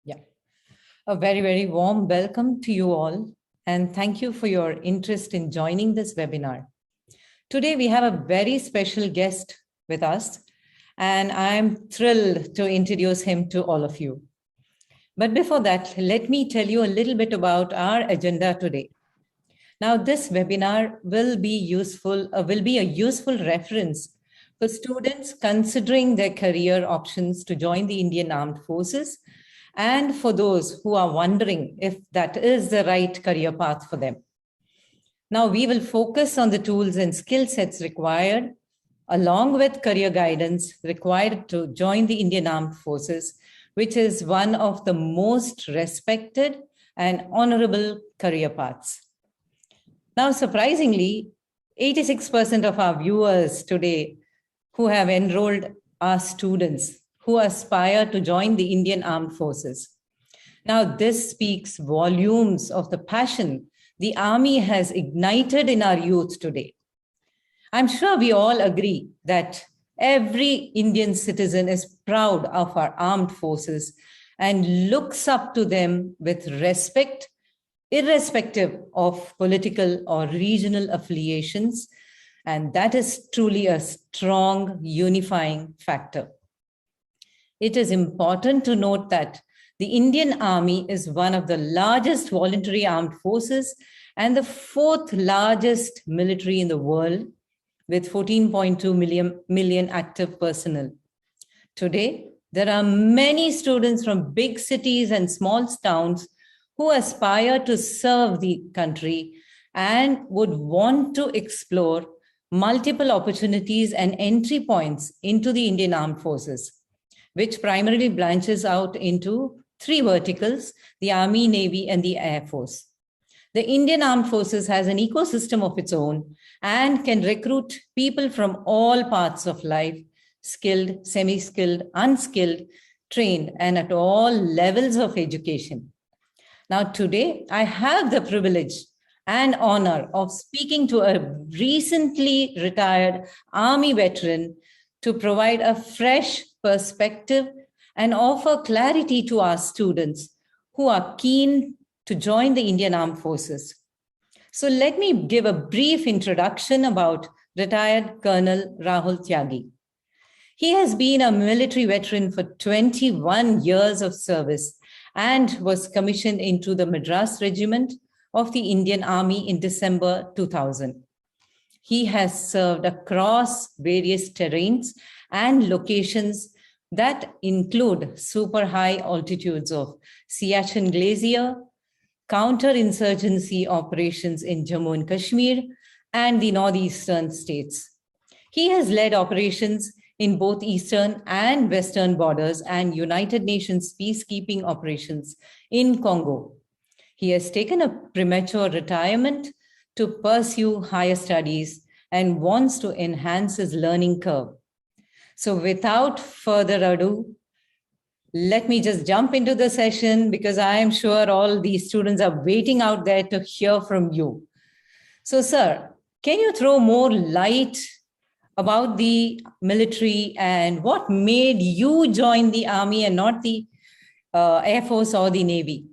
Yeah, a very, very warm welcome to you all. And thank you for your interest in joining this webinar. Today, we have a very special guest with us, and I'm thrilled to introduce him to all of you. But before that, let me tell you a little bit about our agenda today. Now, this webinar will be a useful reference for students considering their career options to join the Indian Armed Forces, and for those who are wondering if that is the right career path for them. Now, we will focus on the tools and skill sets required, along with career guidance required to join the Indian Armed Forces, which is one of the most respected and honorable career paths. Now, surprisingly, 86% of our viewers today who have enrolled are students who aspire to join the Indian Armed Forces. Now, this speaks volumes of the passion the Army has ignited in our youth today. I'm sure we all agree that every Indian citizen is proud of our armed forces and looks up to them with respect, irrespective of political or regional affiliations. And that is truly a strong unifying factor. It is important to note that the Indian Army is one of the largest voluntary armed forces and the fourth largest military in the world, with 14.2 million active personnel. Today, there are many students from big cities and small towns who aspire to serve the country and would want to explore multiple opportunities and entry points into the Indian Armed Forces, which primarily branches out into three verticals: the Army, Navy, and the Air Force. The Indian Armed Forces has an ecosystem of its own and can recruit people from all parts of life, skilled, semi-skilled, unskilled, trained, and at all levels of education. Now, today, I have the privilege and honor of speaking to a recently retired Army veteran to provide a fresh perspective and offer clarity to our students who are keen to join the Indian Armed Forces. So let me give a brief introduction about retired Colonel Rahul Tyagi. He has been a military veteran for 21 years of service and was commissioned into the Madras Regiment of the Indian Army in December 2000. He has served across various terrains and locations that include super high altitudes of Siachen Glacier, counter-insurgency operations in Jammu and Kashmir, and the northeastern states. He has led operations in both eastern and western borders and United Nations peacekeeping operations in Congo. He has taken a premature retirement to pursue higher studies and wants to enhance his learning curve. So without further ado, let me just jump into the session, because I am sure all these students are waiting out there to hear from you. So, sir, can you throw more light about the military and what made you join the Army and not the Air Force or the Navy?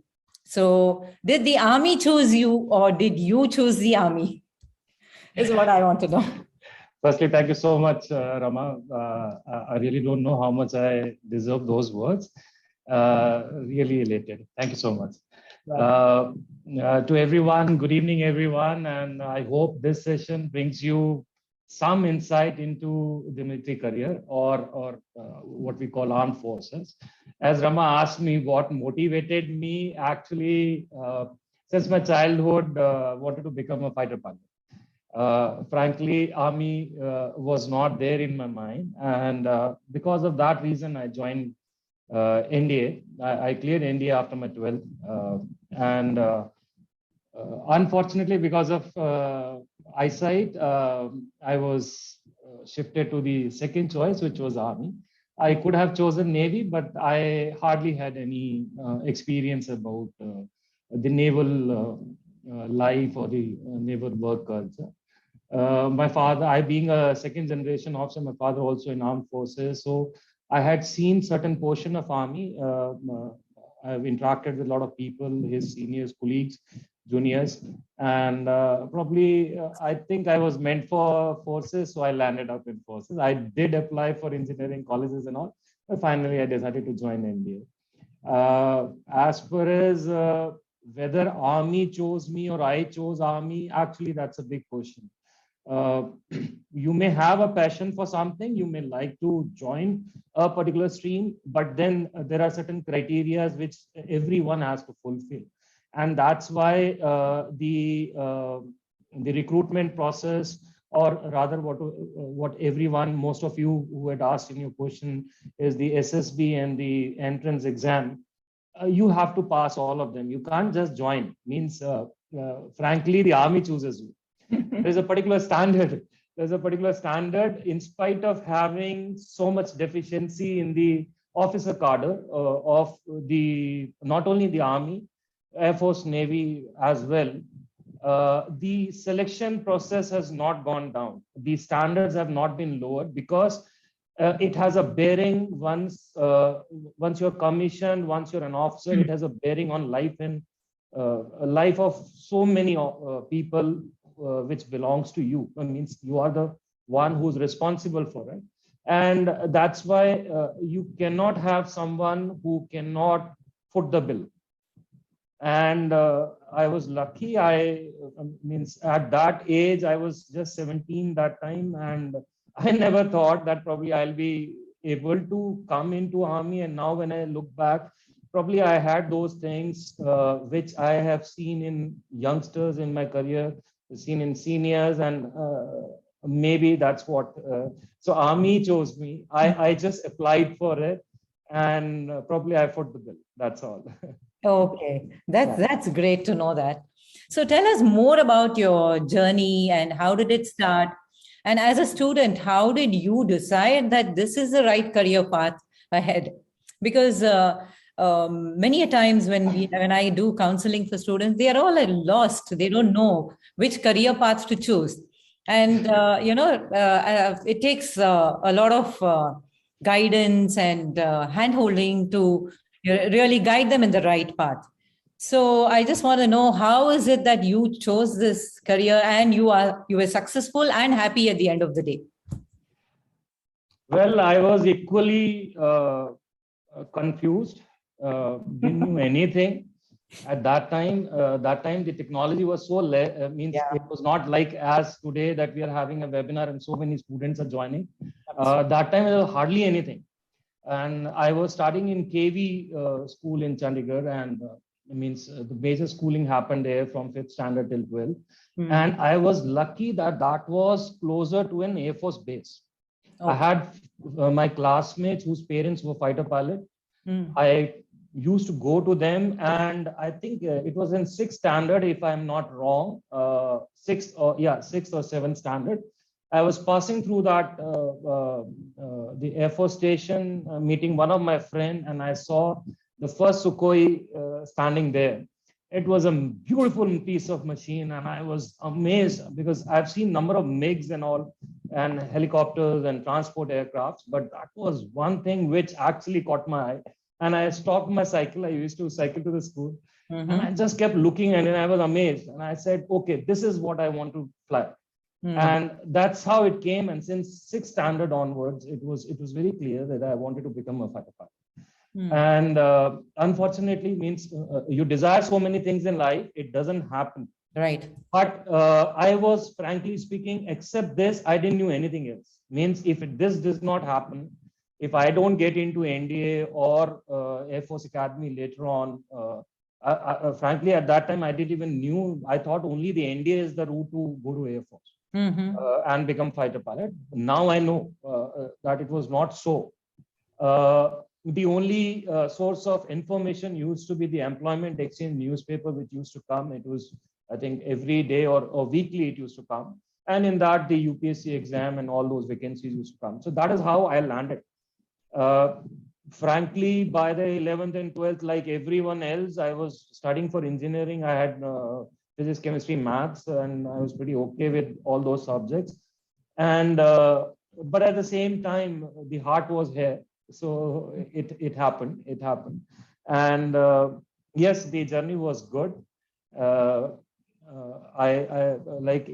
So did the Army choose you or did you choose the Army? Is what I want to know. Firstly, thank you so much, Rama. I really don't know how much I deserve those words. Really elated. Thank you so much. To everyone, good evening, everyone. And I hope this session brings you some insight into the military career or what we call armed forces. As Rama asked me what motivated me, actually, since my childhood, wanted to become a fighter pilot. Frankly, Army was not there in my mind. And because of that reason, I joined NDA. I cleared NDA after my 12th. Unfortunately, because of eyesight, I was shifted to the second choice, which was Army. I could have chosen Navy, but I hardly had any experience about the naval life or the naval work culture. My father, I being a second generation officer, my father also in armed forces. So I had seen certain portion of Army. I've interacted with a lot of people, his seniors, colleagues, juniors, and I think I was meant for forces, so I landed up in forces. I did apply for engineering colleges and all, but finally I decided to join NDA. As far as whether army chose me or I chose army, actually that's a big question. You may have a passion for something, you may like to join a particular stream, but then there are certain criteria which everyone has to fulfill. And that's why the recruitment process, or rather what everyone, most of you who had asked in your question, is the SSB and the entrance exam. You have to pass all of them. You can't just join. Means, frankly, the army chooses you. There's a particular standard. There's a particular standard in spite of having so much deficiency in the officer cadre of the, not only the army, Air Force, Navy as well. The selection process has not gone down. The standards have not been lowered because it has a bearing once you're commissioned, once you're an officer, it has a bearing on life and life of so many people which belongs to you. It means you are the one who's responsible for it. And that's why you cannot have someone who cannot foot the bill. And I was lucky. Means at that age, I was just 17 that time, and I never thought that probably I'll be able to come into army. And now when I look back, probably I had those things which I have seen in youngsters in my career, seen in seniors, and maybe that's what. So army chose me. I just applied for it, and probably I foot the bill. That's all. Okay, that's great to know that. So tell us more about your journey and how did it start? And as a student, how did you decide that this is the right career path ahead? Because many a times when I do counseling for students, they are all lost. They don't know which career path to choose. And, it takes a lot of guidance and hand-holding to really guide them in the right path. So I just want to know, how is it that you chose this career and you were successful and happy at the end of the day? Well, I was equally confused. Didn't know anything at that time. That time the technology was so it was not like as today that we are having a webinar and so many students are joining. That time there was hardly anything. And I was studying in KV school in Chandigarh, and the basic schooling happened there from 5th standard till 12th. And I was lucky that was closer to an Air Force base. Okay. I had my classmates whose parents were fighter pilot. I used to go to them, and I think it was in 6th standard, if I'm not wrong, 6th or 7th standard. I was passing through that the Air Force station, meeting one of my friends, and I saw the first Sukhoi standing there. It was a beautiful piece of machine, and I was amazed because I've seen number of MiGs and all, and helicopters and transport aircrafts, but that was one thing which actually caught my eye. And I stopped my cycle. I used to cycle to the school, and I just kept looking, and I was amazed. And I said, okay, this is what I want to fly. And that's how it came. And since 6th standard onwards, it was very clear that I wanted to become a fighter pilot. And unfortunately, you desire so many things in life, it doesn't happen. Right. But I was, frankly speaking, except this, I didn't know anything else. If this does not happen, if I don't get into NDA or Air Force Academy later on, frankly, at that time, I didn't even knew. I thought only the NDA is the route to go to Air Force. And become fighter pilot. Now I know that it was not so. The only source of information used to be the employment exchange newspaper, which used to come. It was, I think, every day or weekly it used to come. And in that, the UPSC exam and all those vacancies used to come. So that is how I landed. Frankly, by the 11th and 12th, like everyone else, I was studying for engineering. I had physics, chemistry, maths, and I was pretty okay with all those subjects. And but at the same time, the heart was here, so it happened. And yes, the journey was good. I like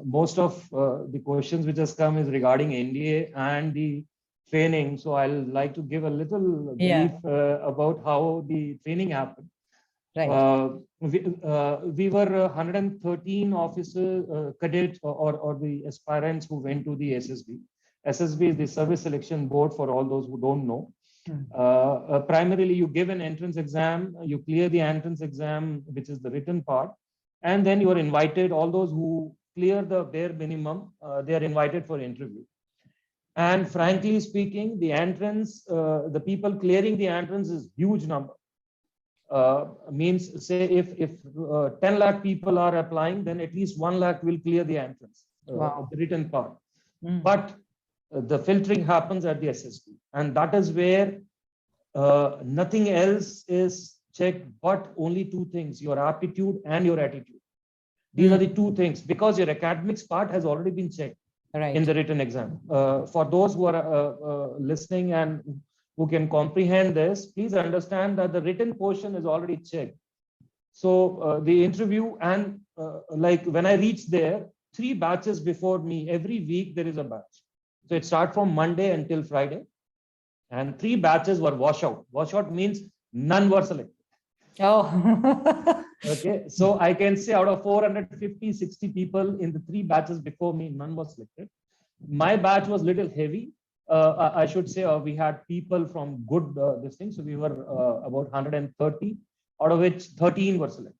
most of the questions which has come is regarding NDA and the training. So I'll like to give a little brief about how the training happened. Right. We were 113 officer cadets or the aspirants who went to the SSB. SSB is the Service Selection Board for all those who don't know. Primarily, you give an entrance exam, you clear the entrance exam, which is the written part, and then you are invited. All those who clear the bare minimum, they are invited for interview. And frankly speaking, the entrance, the people clearing the entrance is huge number. Means say if 10 lakh people are applying, then at least 1 lakh will clear the entrance, the written part. But the filtering happens at the SSB, and that is where nothing else is checked but only two things: your aptitude and your attitude. These are the two things, because your academics part has already been checked in the written exam. For those who are listening and who can comprehend this, please understand that the written portion is already checked. So the interview, and like when I reached there, 3 batches before me, every week there is a batch. So it starts from Monday until Friday, and 3 batches were washout. Washout means none were selected. Oh. Okay, so I can say out of 450, 60 people in the 3 batches before me, none was selected. My batch was little heavy. I should say we had people from good this thing. So we were about 130, out of which 13 were selected.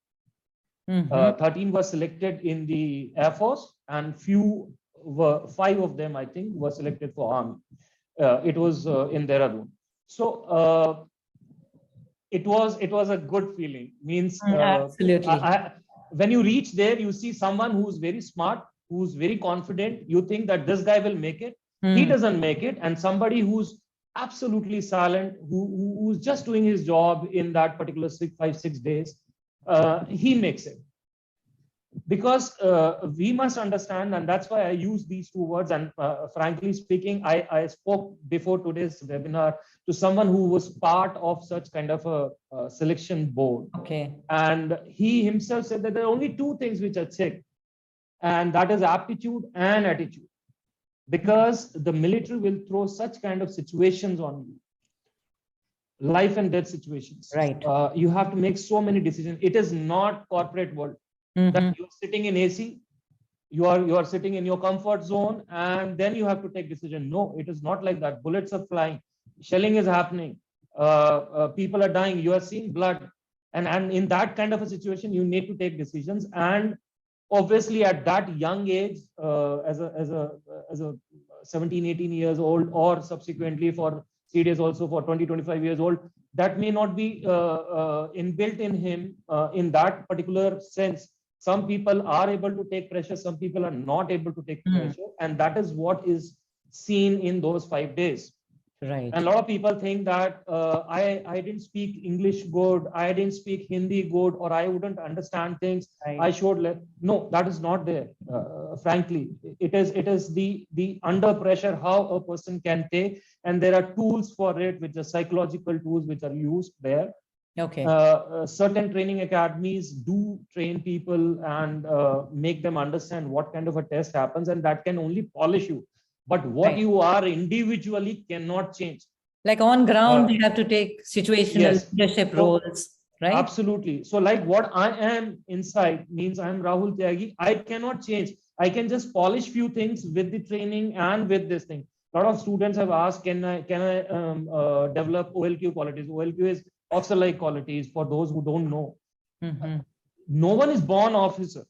13 were selected in the Air Force, and 5 of them, I think, were selected for Army. It was in Dehradun. So it was a good feeling. Means absolutely. When you reach there, you see someone who's very smart, who's very confident. You think that this guy will make it. He doesn't make it, and somebody who's absolutely silent, who's just doing his job in that particular 5-6 days, he makes it. Because we must understand, and that's why I use these 2 words. And frankly speaking, I spoke before today's webinar to someone who was part of such kind of a selection board. Okay. And he himself said that there are only 2 things which are checked, and that is aptitude and attitude. Because the military will throw such kind of situations on you, life and death situations. Right. You have to make so many decisions. It is not corporate world that you're sitting in AC, you are sitting in your comfort zone, and then you have to take decision. No, it is not like that. Bullets are flying, shelling is happening, people are dying, you are seeing blood, and in that kind of a situation, you need to take decisions. And obviously at that young age, as a 17, 18 years old, or subsequently for CDS also for 20, 25 years old, that may not be inbuilt in him in that particular sense. Some people are able to take pressure, some people are not able to take pressure, and that is what is seen in those 5 days. Right. And a lot of people think that I didn't speak English good, I didn't speak Hindi good, or I wouldn't understand things. Right. I should no, that is not there. Frankly, it is the under pressure how a person can take, and there are tools for it, which are psychological tools which are used there. Okay. Certain training academies do train people and make them understand what kind of a test happens, and that can only polish you. But what you are individually cannot change. Like on ground, you have to take situational leadership roles, right? Absolutely. So like what I am inside means I am Rahul Tyagi. I cannot change. I can just polish few things with the training and with this thing. A lot of students have asked, can I develop OLQ qualities? OLQ is officer-like qualities for those who don't know. No one is born officer.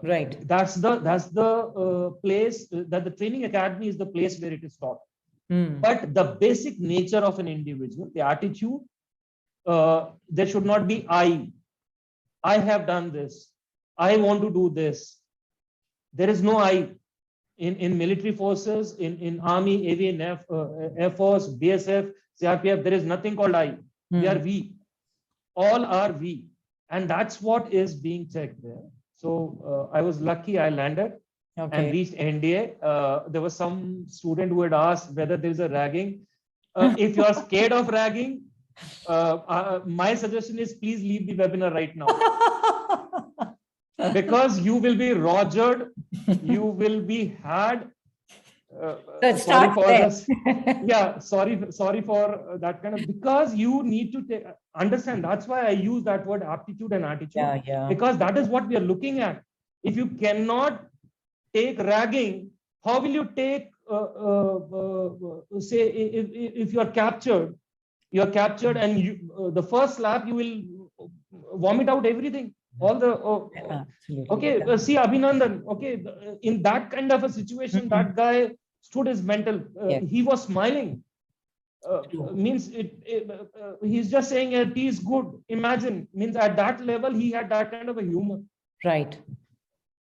Right. That's the place that the training academy is the place where it is taught. But the basic nature of an individual, the attitude, there should not be I have done this, I want to do this. There is no I in military forces, in army, aviation, air force, BSF, CRPF. There is nothing called I. We are we. All are we, and that's what is being checked there. So I was lucky. I landed and reached NDA. There was some student who had asked whether there is a ragging. If you are scared of ragging, My suggestion is please leave the webinar right now. Because you will be rogered, you will be had. Sorry for this. Yeah, sorry for that kind of, because you need to understand. That's why I use that word aptitude and attitude. Because that is what we are looking at. If you cannot take ragging, how will you take say if you are captured, and you the first slap you will vomit out everything, all the okay. See Abhinandan, okay, in that kind of a situation, that guy stood his mental. He was smiling. Means he's just saying tea is good. Imagine, means at that level he had that kind of a humor. Right.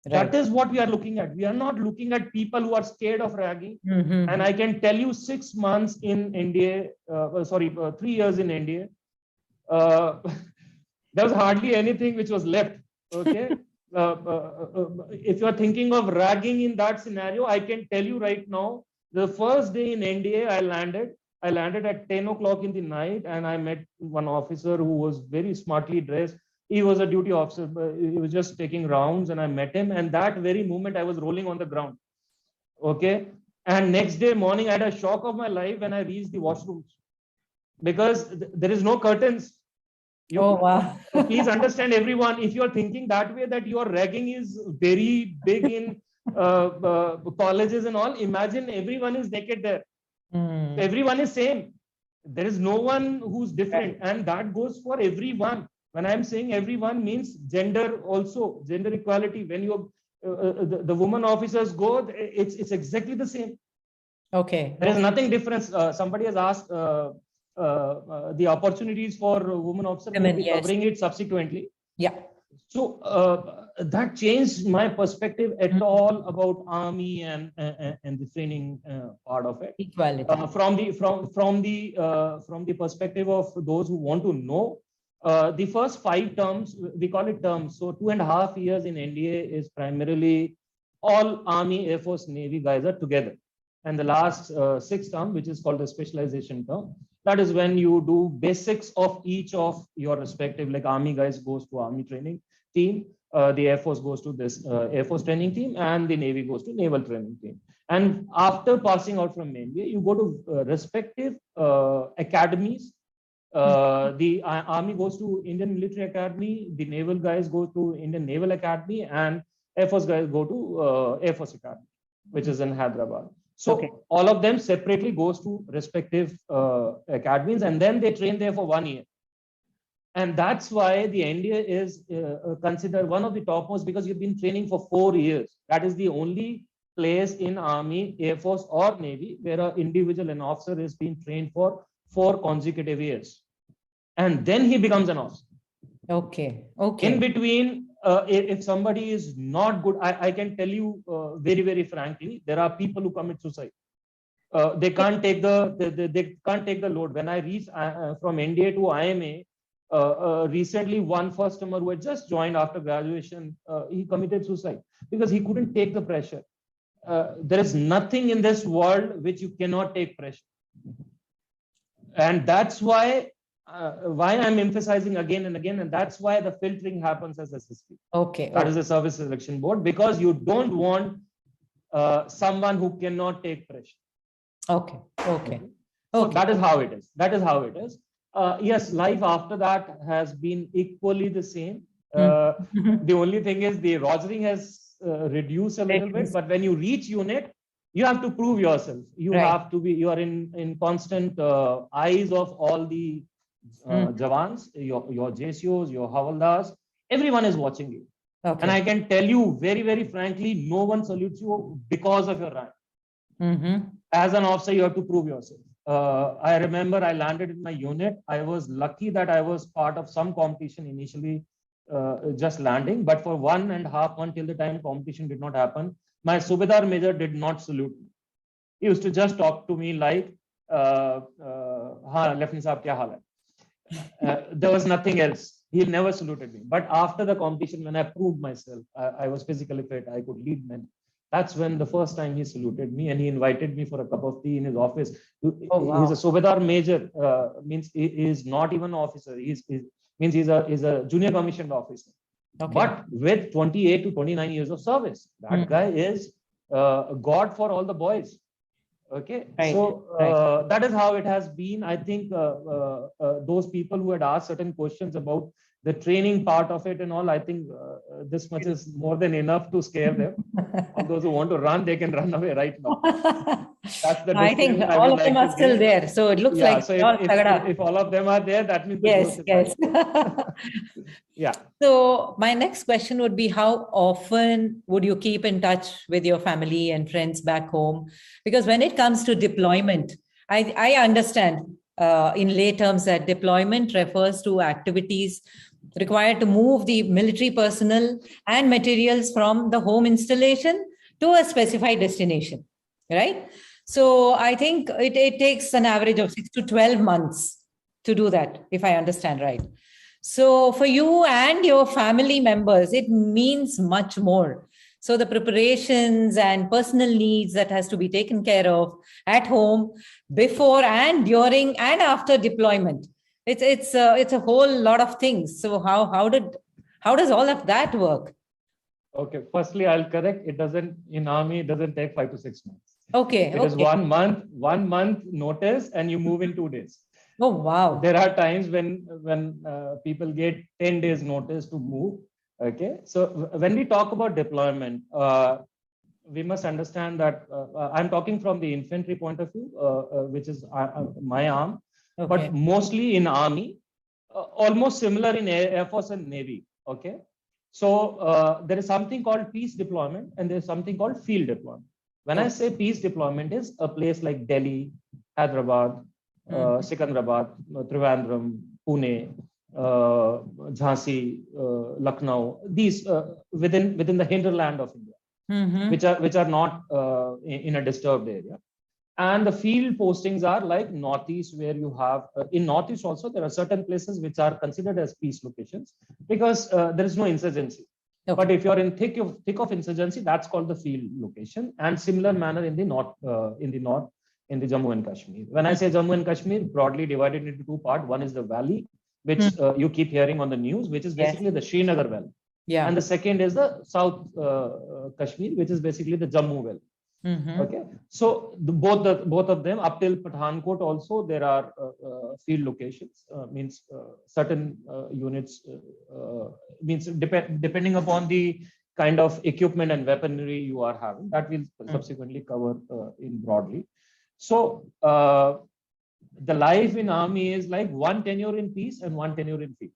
That is what we are looking at. We are not looking at people who are scared of ragging. And I can tell you 6 months in India, 3 years in India, there was hardly anything which was left. Okay. If you are thinking of ragging in that scenario, I can tell you right now, the first day in India, I landed at 10 o'clock in the night, and I met one officer who was very smartly dressed. He was a duty officer, but he was just taking rounds, and I met him. And that very moment, I was rolling on the ground. Okay. And next day morning, I had a shock of my life when I reached the washrooms, because there is no curtains. Wow. So please understand, everyone, if you are thinking that way, that your ragging is very big in colleges and all, imagine everyone is naked there. Everyone is same. There is no one who's different. And that goes for everyone. When I'm saying everyone, means gender also, gender equality. When you the women officers go, it's exactly the same. Okay. There is nothing different. Somebody has asked the opportunities for women officers. We'll be covering it subsequently. Yeah. So that changed my perspective at all about army and the training part of it. Equality. From the perspective of those who want to know, the first 5 terms, we call it terms. So 2.5 years in India is primarily all Army, Air Force, Navy guys are together. And the last 6th term, which is called the specialization term, that is when you do basics of each of your respective, like Army guys goes to Army training team, the Air Force goes to this Air Force training team, and the Navy goes to Naval training team. And after passing out from India, you go to respective academies. The Army goes to Indian Military Academy, the Naval guys go to Indian Naval Academy, and Air Force guys go to Air Force Academy, which is in Hyderabad. So all of them separately goes to respective academies, and then they train there for 1 year. And that's why the India is considered one of the topmost, because you've been training for 4 years. That is the only place in Army, Air Force, or Navy where an individual, an officer, is being trained for 4 consecutive years. And then he becomes an officer. Okay. In between, if somebody is not good, I can tell you very, very frankly, there are people who commit suicide. They can't take they can't take the load. When I reached from India to IMA, recently one customer who had just joined after graduation, he committed suicide because he couldn't take the pressure. There is nothing in this world which you cannot take pressure. And that's why I'm emphasizing again and again, and that's why the filtering happens as SSB. Okay. That is the Service Selection Board, because you don't want someone who cannot take pressure. Okay. So that is how it is. Yes, life after that has been equally the same. The only thing is the rogering has reduced a little bit, but when you reach unit, you have to prove yourself. You have to be, you are in constant eyes of all the Jawans, your JCOs, your Havaldars, everyone is watching you. And I can tell you very, very frankly, no one salutes you because of your rank. As an officer, you have to prove yourself. I remember I landed in my unit. I was lucky that I was part of some competition initially, just landing, but for 1.5 months till the time competition did not happen, my Subedar Major did not salute me. He used to just talk to me like, Lieutenant Saab, kya haal hai? There was nothing else. He never saluted me. But after the competition, when I proved myself, I was physically fit, I could lead men. That's when the first time he saluted me, and he invited me for a cup of tea in his office. Oh, wow. He's a Subedar Major, means he is not even an officer. He's a junior commissioned officer. Okay. But with 28 to 29 years of service, that guy is God for all the boys. Okay, right. So Right. that is how it has been. I think those people who had asked certain questions about the training part of it and all, I think this much is more than enough to scare them. All those who want to run, they can run away right now. That's the I think disclaimer I all would of them like are to still give. there. So it looks Yeah, like so all if all of them are there, that means the yes, ghost is yes. alive. Yeah. So my next question would be, how often would you keep in touch with your family and friends back home? Because when it comes to deployment, I understand in lay terms that deployment refers to activities required to move the military personnel and materials from the home installation to a specified destination, right? So I think it takes an average of 6 to 12 months to do that, if I understand right. So for you and your family members, it means much more. So the preparations and personal needs that has to be taken care of at home before and during and after deployment. It's a whole lot of things. So how does all of that work? Okay. Firstly, I'll correct. It doesn't in army. It doesn't take 5 to 6 months. Okay. It is 1 month, 1 month notice, and you move in 2 days. Oh, wow. There are times when people get 10 days notice to move. Okay. So when we talk about deployment, we must understand that I'm talking from the infantry point of view, which is my arm, Okay. but mostly in army, almost similar in Air Force and Navy. Okay. So there is something called peace deployment and there's something called field deployment. When I say peace deployment is a place like Delhi, Hyderabad, Secunderabad, Trivandrum, Pune, Jhansi, Lucknow, these within the hinterland of India, which are not in a disturbed area. And the field postings are like Northeast, where you have in Northeast also there are certain places which are considered as peace locations because there is no insurgency. Okay. But if you're in thick of insurgency, that's called the field location. And similar manner in the north, in the Jammu and Kashmir. When I say Jammu and Kashmir, broadly divided into two parts. One is the valley, which you keep hearing on the news, which is basically the Srinagar Valley. Yeah. And the second is the South Kashmir, which is basically the Jammu Valley. Okay, so both of them up till Pathankot also there are field locations. Means certain units means depending upon the kind of equipment and weaponry you are having, that will subsequently cover in broadly. So the life in army is like one tenure in peace and one tenure in field.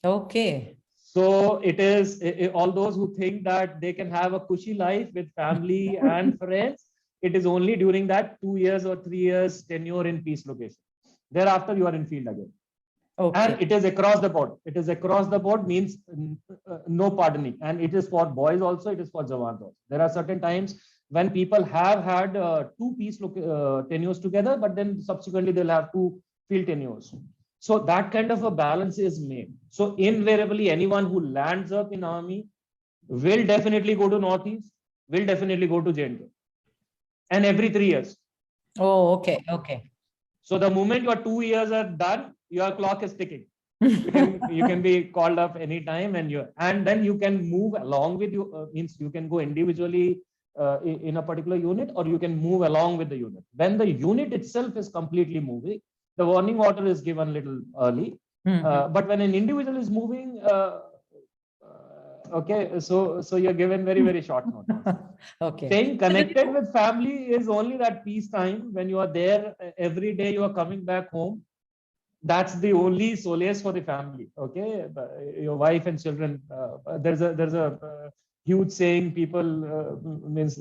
Okay. So it is all those who think that they can have a cushy life with family and friends. It is only during that 2 years or 3 years tenure in peace location. Thereafter, you are in field again. Okay. And it is across the board. It is across the board means no pardoning. And it is for boys also. It is for Jawans also. There are certain times when people have had 2 peace tenures together, but then subsequently they'll have 2 field tenures. So that kind of a balance is made. So invariably, anyone who lands up in army will definitely go to Northeast, will definitely go to JNK. And every 3 years. Oh, okay, okay. So the moment your 2 years are done, your clock is ticking. You can be called up anytime, and then you can move along with you. Means you can go individually in a particular unit, or you can move along with the unit. When the unit itself is completely moving, the warning order is given a little early, but when an individual is moving, okay, so you're given very, very short notice. Okay. Staying connected with family is only that peace time when you are there every day. You are coming back home. That's the only solace for the family. Okay, your wife and children. There's a huge saying. People means.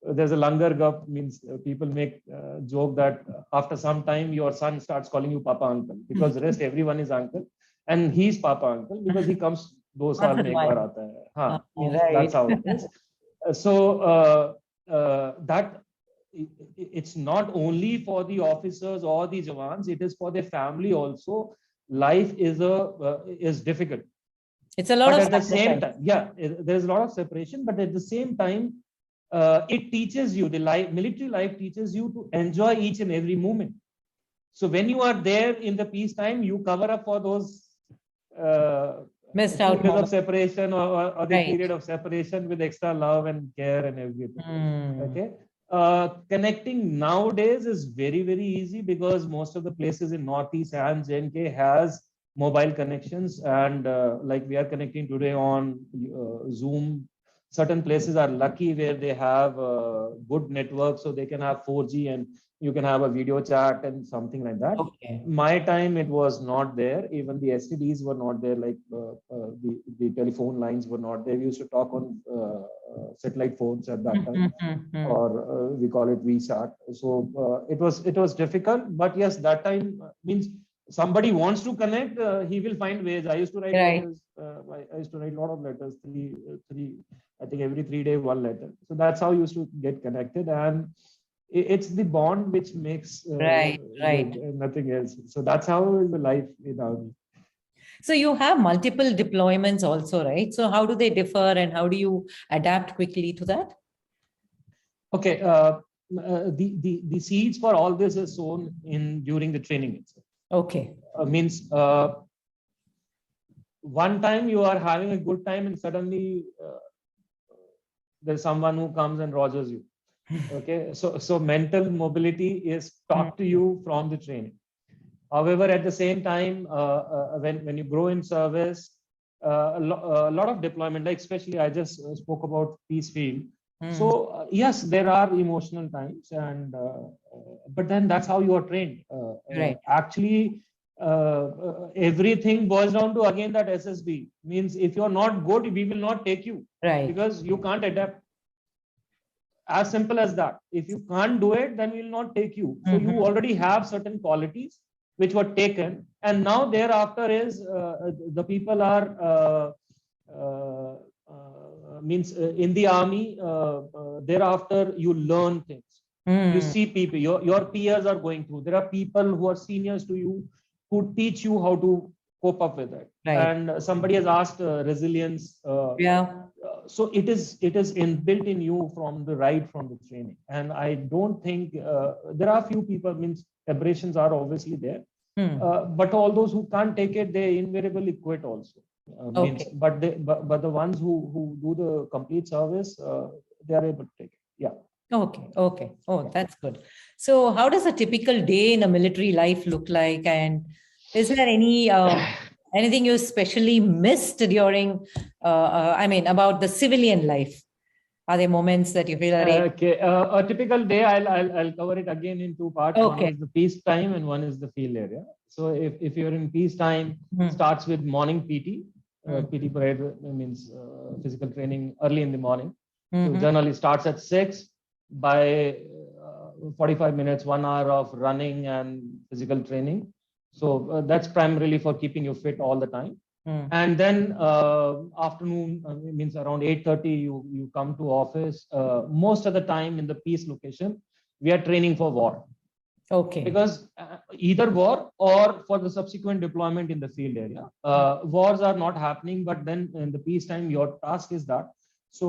There's a langar gup, means people make joke that after some time your son starts calling you Papa Uncle, because the rest everyone is uncle, and he's Papa Uncle because he comes 2 saal mein ek baar aata hai. That's how it is. So that it's not only for the officers or the Jawans, it is for their family also. Life is difficult. It's a lot, but at the same time, yeah, there's a lot of separation, but at the same time, it teaches you, military life teaches you to enjoy each and every moment. So when you are there in the peacetime, you cover up for those Missed out periods of moments. separation, or the Right. period of separation with extra love and care and everything. Okay. Connecting nowadays is very, very easy because most of the places in Northeast and JNK has mobile connections, and like we are connecting today on Zoom. Certain places are lucky where they have good network, so they can have 4G and you can have a video chat and something like that. Okay. My time, it was not there. Even the STDs were not there, like the telephone lines were not there. We used to talk on satellite phones at that time, or we call it VSAT. So it was difficult, but yes, that time means somebody wants to connect, he will find ways. I used to write letters. I used to write a lot of letters, three, I think every 3 days, one letter. So that's how I used to get connected. And it's the bond which makes Right. nothing else. So that's how is the life in army. So you have multiple deployments also, right? So how do they differ and how do you adapt quickly to that? Okay. The seeds for all this is sown during the training itself. Okay. Means one time you are having a good time and suddenly there's someone who comes and rogers you. Okay, so mental mobility is taught to you from the training. However, at the same time, when you grow in service, a lot of deployment, like especially I just spoke about peace field. So yes, there are emotional times, and but then that's how you are trained. Right. Actually, everything boils down to again that SSB means if you are not good, we will not take you, right, because you can't adapt. As simple as that. If you can't do it, then we will not take you. So you already have certain qualities which were taken, and now thereafter is the people are means in the army. Thereafter, you learn things. You see people. Your peers are going through. There are people who are seniors to you who teach you how to cope up with it. Right. And somebody has asked resilience. So it is inbuilt in you from the training. And I don't think there are few people, means aberrations are obviously there, but all those who can't take it, they invariably quit also. Means, but the ones who do the complete service, they are able to take it. Yeah. Okay. Oh, that's good. So how does a typical day in a military life look like? And is there any anything you especially missed during, about the civilian life? Are there moments that you feel are... Okay, a typical day, I'll cover it again in two parts. Okay. One is the peace time and one is the field area. So if you're in peace time, starts with morning PT. PT parade means physical training early in the morning. So generally starts at 6. By 45 minutes, 1 hour of running and physical training. So that's primarily for keeping you fit all the time. And then afternoon, means around 8:30, you come to office. Most of the time in the peace location, we are training for war. Okay. Because either war or for the subsequent deployment in the field area. Wars are not happening, but then in the peacetime, your task is that. So,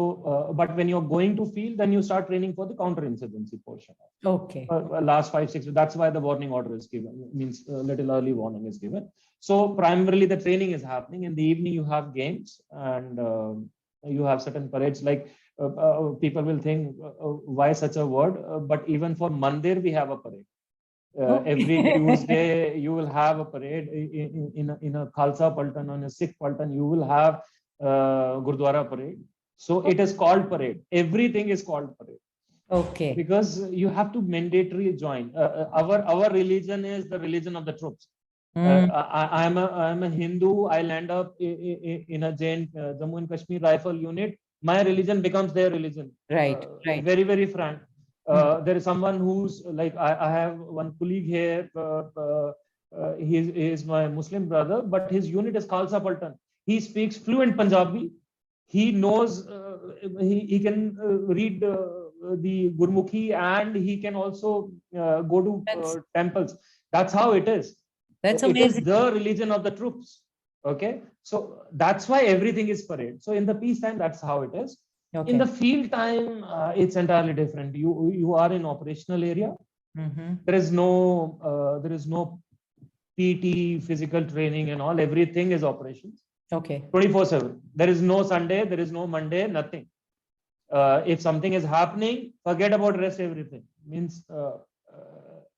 but when you're going to field, then you start training for the counterinsurgency portion. Okay. Last 5-6. That's why the warning order is given. Means a little early warning is given. So primarily the training is happening. In the evening, you have games and you have certain parades. Like people will think, why such a word? But even for Mandir, we have a parade. Every Tuesday, you will have a parade in a Khalsa Paltan, on a Sikh Paltan. You will have Gurdwara parade. So it is called parade. Everything is called parade. Okay. Because you have to mandatory join. Our religion is the religion of the troops. I'm a Hindu. I'll end up in a Jammu and Kashmir rifle unit. My religion becomes their religion. Right. Very, very frank. There is someone who's like, I have one colleague here. He is my Muslim brother, but his unit is Khalsa Paltan. He speaks fluent Punjabi. He knows, he can read the Gurmukhi, and he can also go to temples. That's how it is. That's amazing. It is the religion of the troops. Okay. So that's why everything is parade. So in the peacetime, that's how it is. Okay. In the field time, it's entirely different. You are in operational area. There is no PT, physical training and all. Everything is operations. Okay. 24/7. There is no Sunday. There is no Monday. Nothing. If something is happening, forget about rest. Everything means.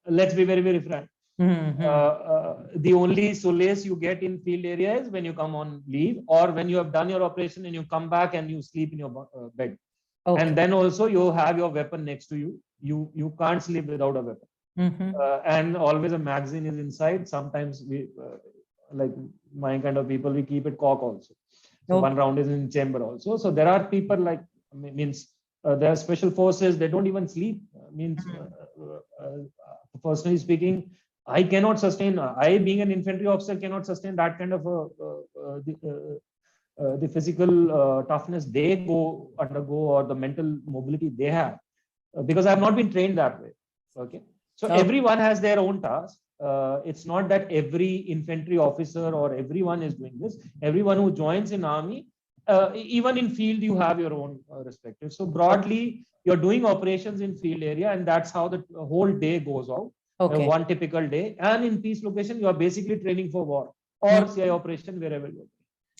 Let's be very, very frank. The only solace you get in field area is when you come on leave, or when you have done your operation and you come back and you sleep in your bed. Okay. And then also you have your weapon next to you. You can't sleep without a weapon. And always a magazine is inside. Sometimes we, like my kind of people, we keep it cock also. So one round is in chamber also. So there are people like, there are special forces, they don't even sleep. Personally speaking, I cannot sustain, I being an infantry officer cannot sustain that kind of the physical toughness they undergo, or the mental mobility they have, because I have not been trained that way. Okay. So everyone has their own task. It's not that every infantry officer or everyone is doing this. Everyone who joins in army, even in field, you have your own respective. So broadly, you're doing operations in field area, and that's how the whole day goes out. Okay. One typical day. And in peace location, you are basically training for war or CI operation, wherever you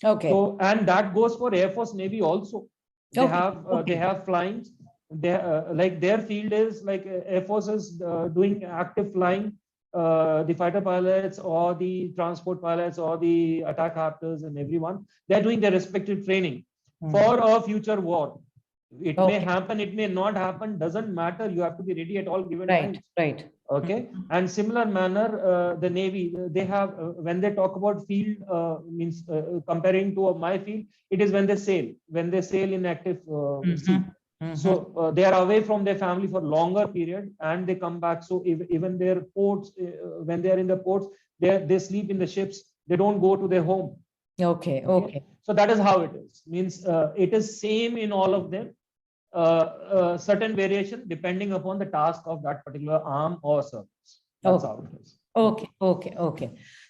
are. Okay. So, and that goes for Air Force, Navy also. They have flying. Like their field is like Air Force is doing active flying. The fighter pilots or the transport pilots or the attack captors and everyone, they're doing their respective training for a future war. It may happen, it may not happen, doesn't matter. You have to be ready at all given times. Right. Okay. And similar manner, the Navy, they have, when they talk about field, comparing to my field, it is when they sail in active sea. So they are away from their family for longer period and they come back. So even their ports, when they are in the ports, they sleep in the ships. They don't go to their home. Okay. So that is how it is. It is same in all of them. Certain variation depending upon the task of that particular arm or service. That's how it is. Okay.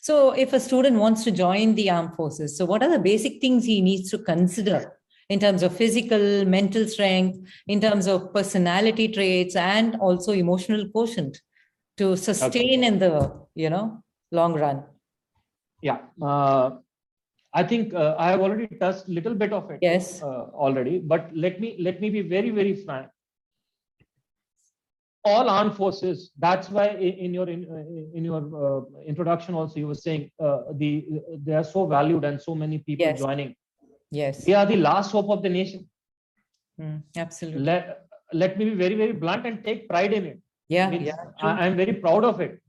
So if a student wants to join the armed forces, so what are the basic things he needs to consider in terms of physical, mental strength, in terms of personality traits, and also emotional quotient to sustain in the long run? Yeah. I think I have already touched a little bit of it. Yes. Already, but let me be very, very frank. All armed forces. That's why in your introduction also you were saying they are so valued and so many people joining. Yes. They are the last hope of the nation. Absolutely. Let me be very, very blunt and take pride in it. Yeah. I'm very proud of it,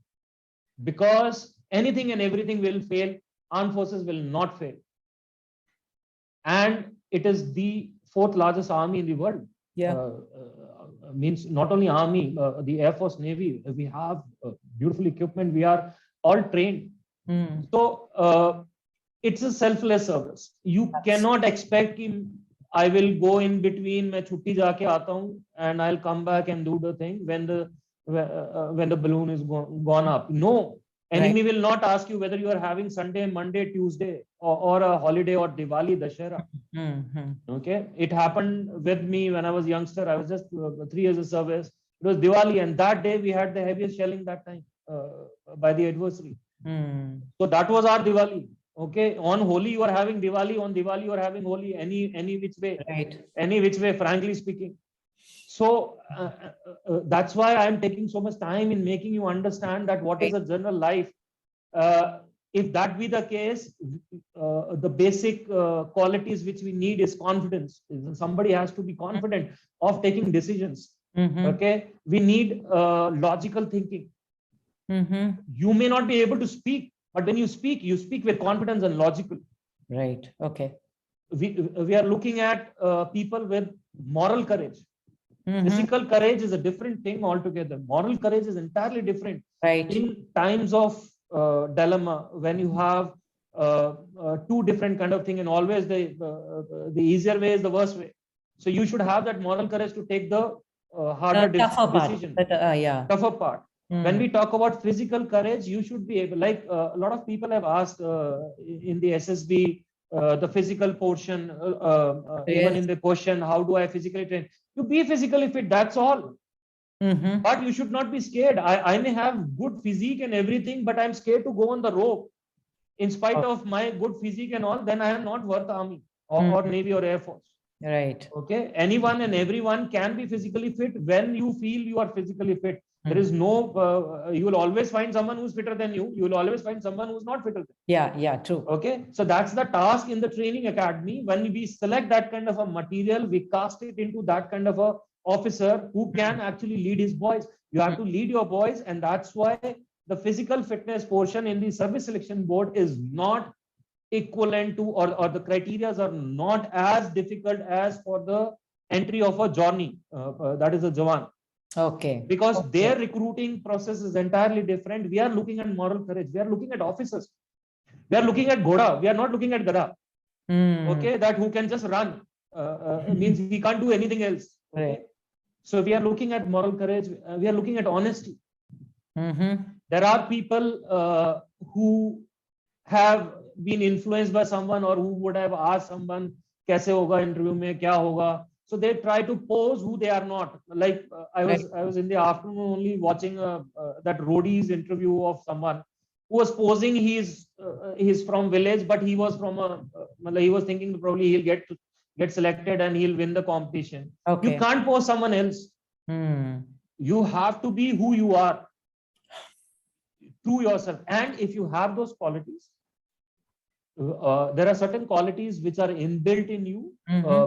because anything and everything will fail. Armed forces will not fail. And it is the 4th largest army in the world. Yeah. Means not only army, the Air Force, Navy, we have beautiful equipment. We are all trained. So it's a selfless service. You cannot expect I will go in between, मैं छुट्टी जाके आता हूँ and I'll come back and do the thing when the balloon is gone up. No. Enemy will not ask you whether you are having Sunday, Monday, Tuesday, or a holiday, or Diwali, Dashera. Okay. It happened with me when I was youngster. I was just 3 years of service. It was Diwali, and that day we had the heaviest shelling that time by the adversary. So that was our Diwali. Okay. On Holi, you are having Diwali. On Diwali, you are having Holi. Any which way. Right. Any which way, frankly speaking. So that's why I'm taking so much time in making you understand that what is a general life. If that be the case, the basic qualities which we need is confidence. Somebody has to be confident of taking decisions. Okay. We need logical thinking. You may not be able to speak, but when you speak with confidence and logical. Right. Okay. We are looking at people with moral courage. Physical courage is a different thing altogether. Moral courage is entirely different. Right. In times of dilemma, when you have two different kind of thing, and always the easier way is the worst way. So you should have that moral courage to take the harder decision. Tougher part. When we talk about physical courage, you should be able, like a lot of people have asked in the SSB, the physical portion, even Yes. in the question, how do I physically train? You be physically fit, that's all. But you should not be scared. I may have good physique and everything, but I'm scared to go on the rope. In spite of my good physique and all, then I am not worth army or Navy or Air Force. Right. Okay. Anyone and everyone can be physically fit when you feel you are physically fit. There is no, you will always find someone who's fitter than you. You will always find someone who's not fitter than you. Yeah, yeah, true. Okay. So that's the task in the training academy. When we select that kind of a material, we cast it into that kind of a officer who can actually lead his boys. You have to lead your boys, and that's why the physical fitness portion in the service selection board is not equivalent to, or the criteria are not as difficult as for the entry of a journey, that is a Jawan. Okay. Because their recruiting process is entirely different. We are looking at moral courage. We are looking at officers. We are looking at Ghoda. We are not looking at Gada. Okay, that who can just run. Means he can't do anything else. Okay? Right. So we are looking at moral courage. We are looking at honesty. There are people who have been influenced by someone, or who would have asked someone, "Kaise hoga interview mein, kya hoga?" So they try to pose who they are not. Like I was in the afternoon only watching that roadies interview of someone who was posing. He's from village, but he was from he was thinking probably he'll get selected and he'll win the competition. Okay. You can't pose someone else. You have to be who you are, to yourself. And if you have those qualities, there are certain qualities which are inbuilt in you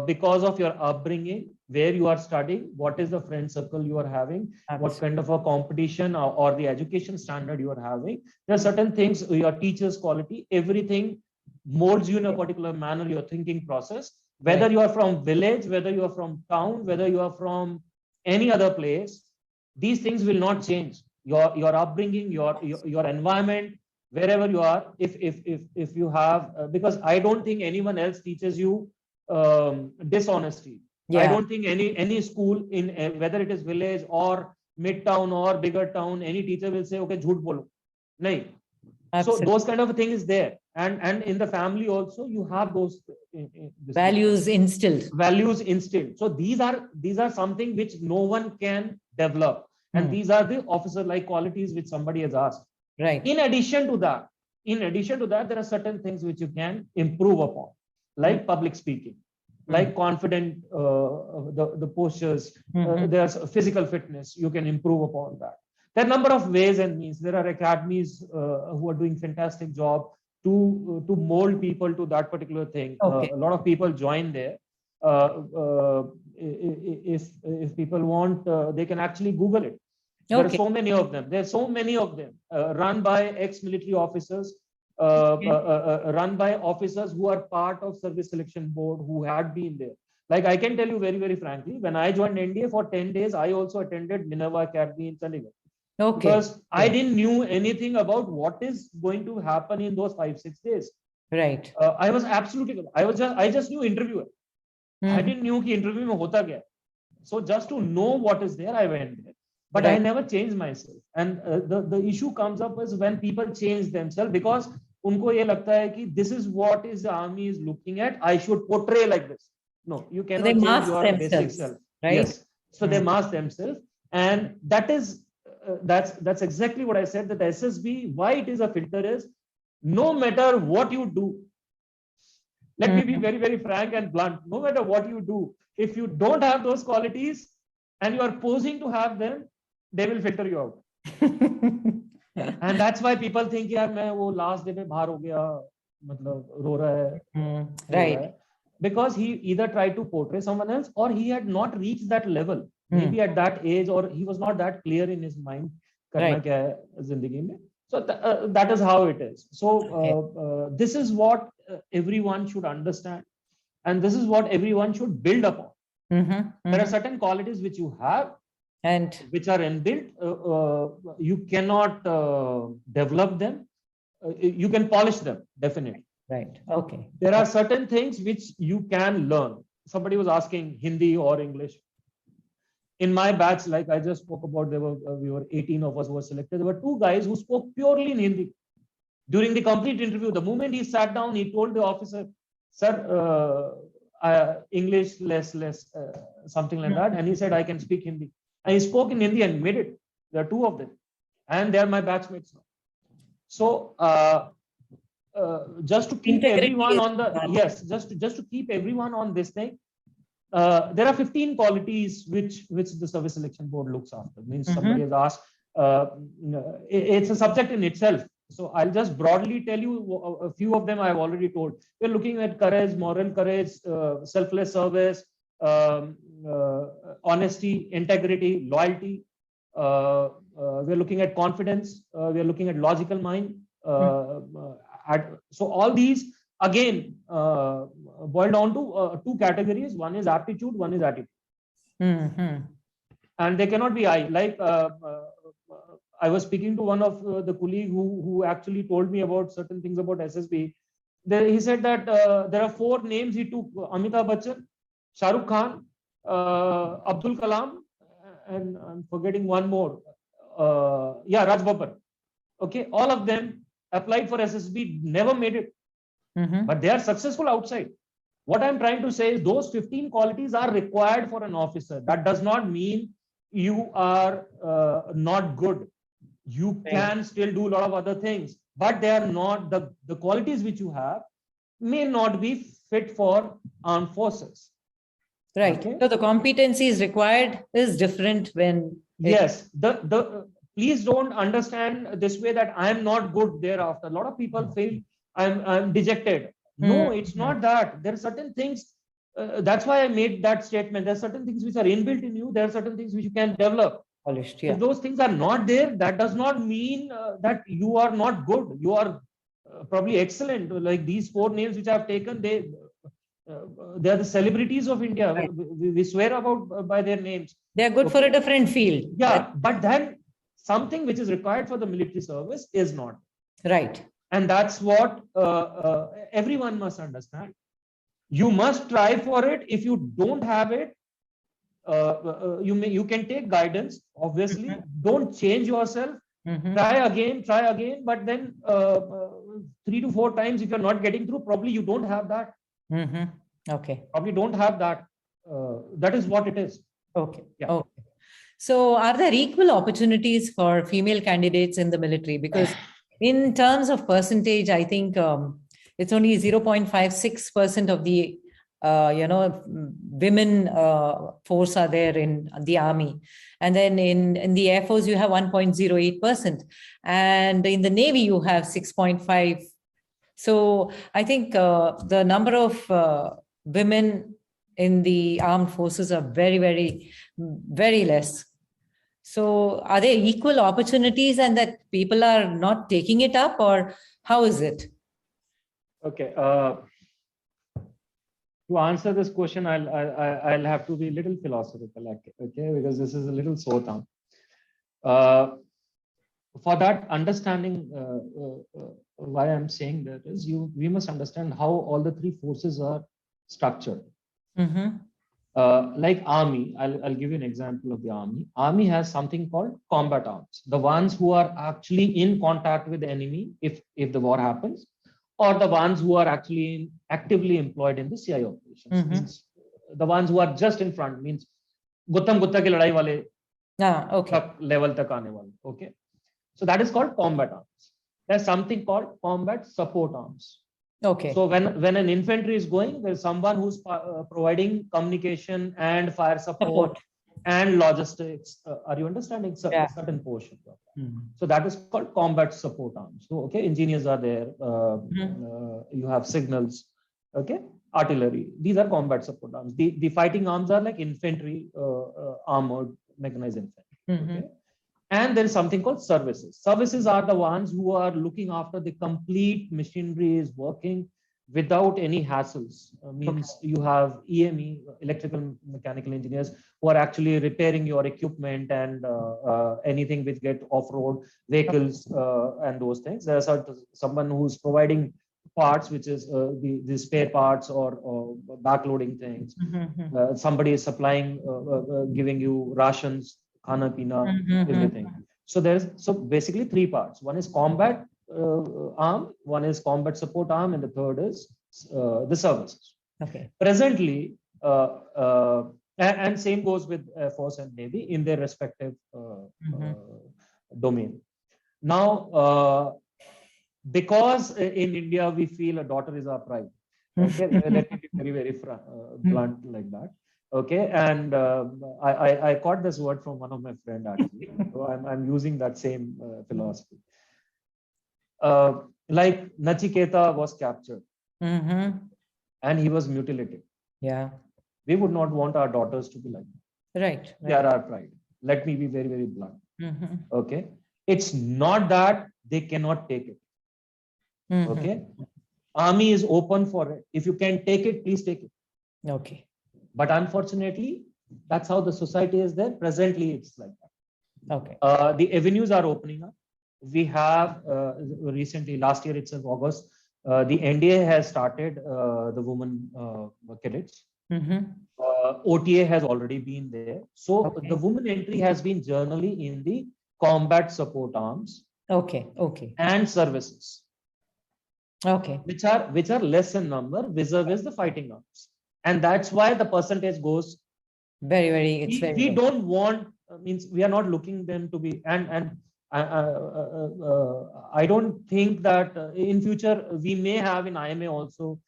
because of your upbringing, where you are studying, what is the friend circle you are having, what kind of a competition or the education standard you are having. There are certain things, your teacher's quality, everything molds you in a particular manner, your thinking process. Whether you are from village, whether you are from town, whether you are from any other place, these things will not change. Your upbringing, your environment, wherever you are, if you have, because I don't think anyone else teaches you dishonesty. I don't think any school in whether it is village or mid-town or bigger town, any teacher will say, okay, jhoot bolo. Nahi. So those kind of a thing is there. And in the family also, you have those values instilled. So these are something which no one can develop. And these are the officer-like qualities which somebody has asked. Right. In addition to that, there are certain things which you can improve upon, like public speaking, like confident, the postures, there's physical fitness. You can improve upon that. There are a number of ways and means. There are academies who are doing fantastic job to mold people to that particular thing. Okay. A lot of people join there. If people want, they can actually Google it. There are so many of them. Run by ex-military officers, run by officers who are part of service selection board, who had been there. Like I can tell you very, very frankly, when I joined NDA for 10 days, I also attended Minerva Academy in Chandigarh. Because I didn't knew anything about what is going to happen in those 5-6 days. Right. I was absolutely, I just knew interviewer. I didn't knew ki interview mein hota kya. So just to know what is there, I went there. But I never changed myself. And the issue comes up is when people change themselves, because unko ye lagta hai ki this is what is the army is looking at. I should portray like this. No, you cannot change your basic self. Right? Yes. So they mask themselves. And that is, that's exactly what I said, that SSB, why it is a filter is, no matter what you do, let me be very, very frank and blunt, no matter what you do, if you don't have those qualities and you are posing to have them, they will filter you out. And that's why people think, yaar, main wo last day mein bahar ho gaya, matlab ro raha hai. Right. Because he either tried to portray someone else, or he had not reached that level. Maybe at that age, or he was not that clear in his mind. Karna kya hai zindagi mein. So that is how it is. So this is what everyone should understand. And this is what everyone should build upon. There are certain qualities which you have, and which are inbuilt. You cannot develop them. You can polish them, definitely. Right. Okay. There are certain things which you can learn. Somebody was asking Hindi or English. In my batch, like I just spoke about, we were 18 of us who were selected. There were 2 guys who spoke purely in Hindi. During the complete interview, the moment he sat down, he told the officer, sir, English less, something like that. And he said, I can speak Hindi. And he spoke in Hindi and made it. There are two of them. And they are my batchmates now. So just to keep everyone on the, yes, just to keep everyone on this thing, there are 15 qualities which the service selection board looks after. Means somebody has asked, it's a subject in itself. So I'll just broadly tell you a few of them. I've already told. We're looking at courage, moral courage, selfless service, honesty, integrity, loyalty. We're looking at confidence. We're looking at logical mind. So all these again boil down to two categories. One is aptitude, one is attitude. And they cannot be like I was speaking to one of the colleague who actually told me about certain things about SSB. He said that there are 4 names he took: Amitabh Bachchan, Shah Rukh Khan, Abdul Kalam, and I'm forgetting one more. Raj Babbar. Okay, all of them applied for SSB, never made it, but they are successful outside. What I'm trying to say is those 15 qualities are required for an officer. That does not mean you are not good. You can still do a lot of other things, but they are not the qualities which you have may not be fit for armed forces. Right. Okay? So the competencies required is different when. Yes. Please don't understand this way that I am not good thereafter. A lot of people feel I'm dejected. No, it's not that. There are certain things. That's why I made that statement. There are certain things which are inbuilt in you. There are certain things which you can develop. Polished, If those things are not there, that does not mean that you are not good. You are probably excellent. Like these 4 names which I have taken, they are the celebrities of India. Right. We swear about by their names. They are good for a different field. Yeah, but then something which is required for the military service is not. Right. And that's what everyone must understand. You must try for it. If you don't have it, you can take guidance. Obviously, don't change yourself. Try again. But then 3 to 4 times, if you're not getting through, probably you don't have that. Okay. Probably don't have that. That is what it is. Okay. Yeah. Okay. So are there equal opportunities for female candidates in the military? Because in terms of percentage, I think it's only 0.56% of the women force are there in the army. And then in the Air Force, you have 1.08%. And in the Navy, you have 6.5. So I think the number of women in the armed forces are very, very, very less. So are there equal opportunities and that people are not taking it up, or how is it? Okay. To answer this question, I'll have to be a little philosophical, okay, because this is a little sore thumb. For that understanding, why I'm saying that is we must understand how all the 3 forces are structured. Like army, I'll give you an example of the army. Army has something called combat arms, the ones who are actually in contact with the enemy if the war happens, or the ones who are actually actively employed in the CI operations. Means the ones who are just in front, means Guttam Gutta ki ladai wale level tak aane wale. Okay, so that is called combat arms. There's something called combat support arms. Okay. So when an infantry is going, there's someone who's providing communication and fire support and logistics. Are you understanding? Certain portions of that. So that is called combat support arms. So okay, engineers are there. You have signals. Okay, artillery. These are combat support arms. The fighting arms are like infantry, armored, mechanized infantry. Okay. And there is something called services. Services are the ones who are looking after the complete machinery is working without any hassles. Means you have EME, electrical mechanical engineers, who are actually repairing your equipment and anything which get off-road vehicles and those things. There's someone who's providing parts, which is the spare parts or backloading things. Somebody is supplying, giving you rations, khana pina, everything. So basically 3 parts. One is combat arm, one is combat support arm, and the third is the services. Okay. Presently, and same goes with Air Force and Navy in their respective domain. Now, because in India we feel a daughter is our pride. Okay, let me be very, very blunt like that. Okay, and I caught this word from one of my friends actually. So I'm using that same philosophy. Like Nachiketa was captured and he was mutilated. Yeah. We would not want our daughters to be like that. Right. They are our pride. Let me be very, very blunt. Okay. It's not that they cannot take it. Okay. Army is open for it. If you can take it, please take it. Okay. But unfortunately, that's how the society is there. Presently, it's like that. Okay. The avenues are opening up. We have recently, last year itself, August, the NDA has started the women cadets. OTA has already been there. So the women entry has been generally in the combat support arms. Okay. Okay. And services. Okay. Which are less in number vis-a-vis the fighting arms. And that's why the percentage goes very, very. We don't want, means we are not looking them to be, and I don't think that in future we may have in IMA also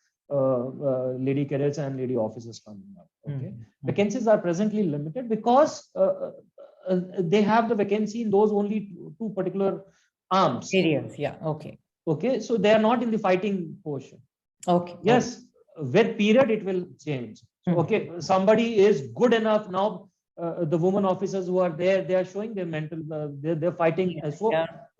lady cadets and lady officers coming up. Okay, vacancies are presently limited because they have the vacancy in those only two particular arms. Areas, yeah. Okay. Okay, so they are not in the fighting portion. Okay. Yes, with period it will change. So, okay, somebody is good enough now. The women officers who are there, they are showing their mental, they're fighting. So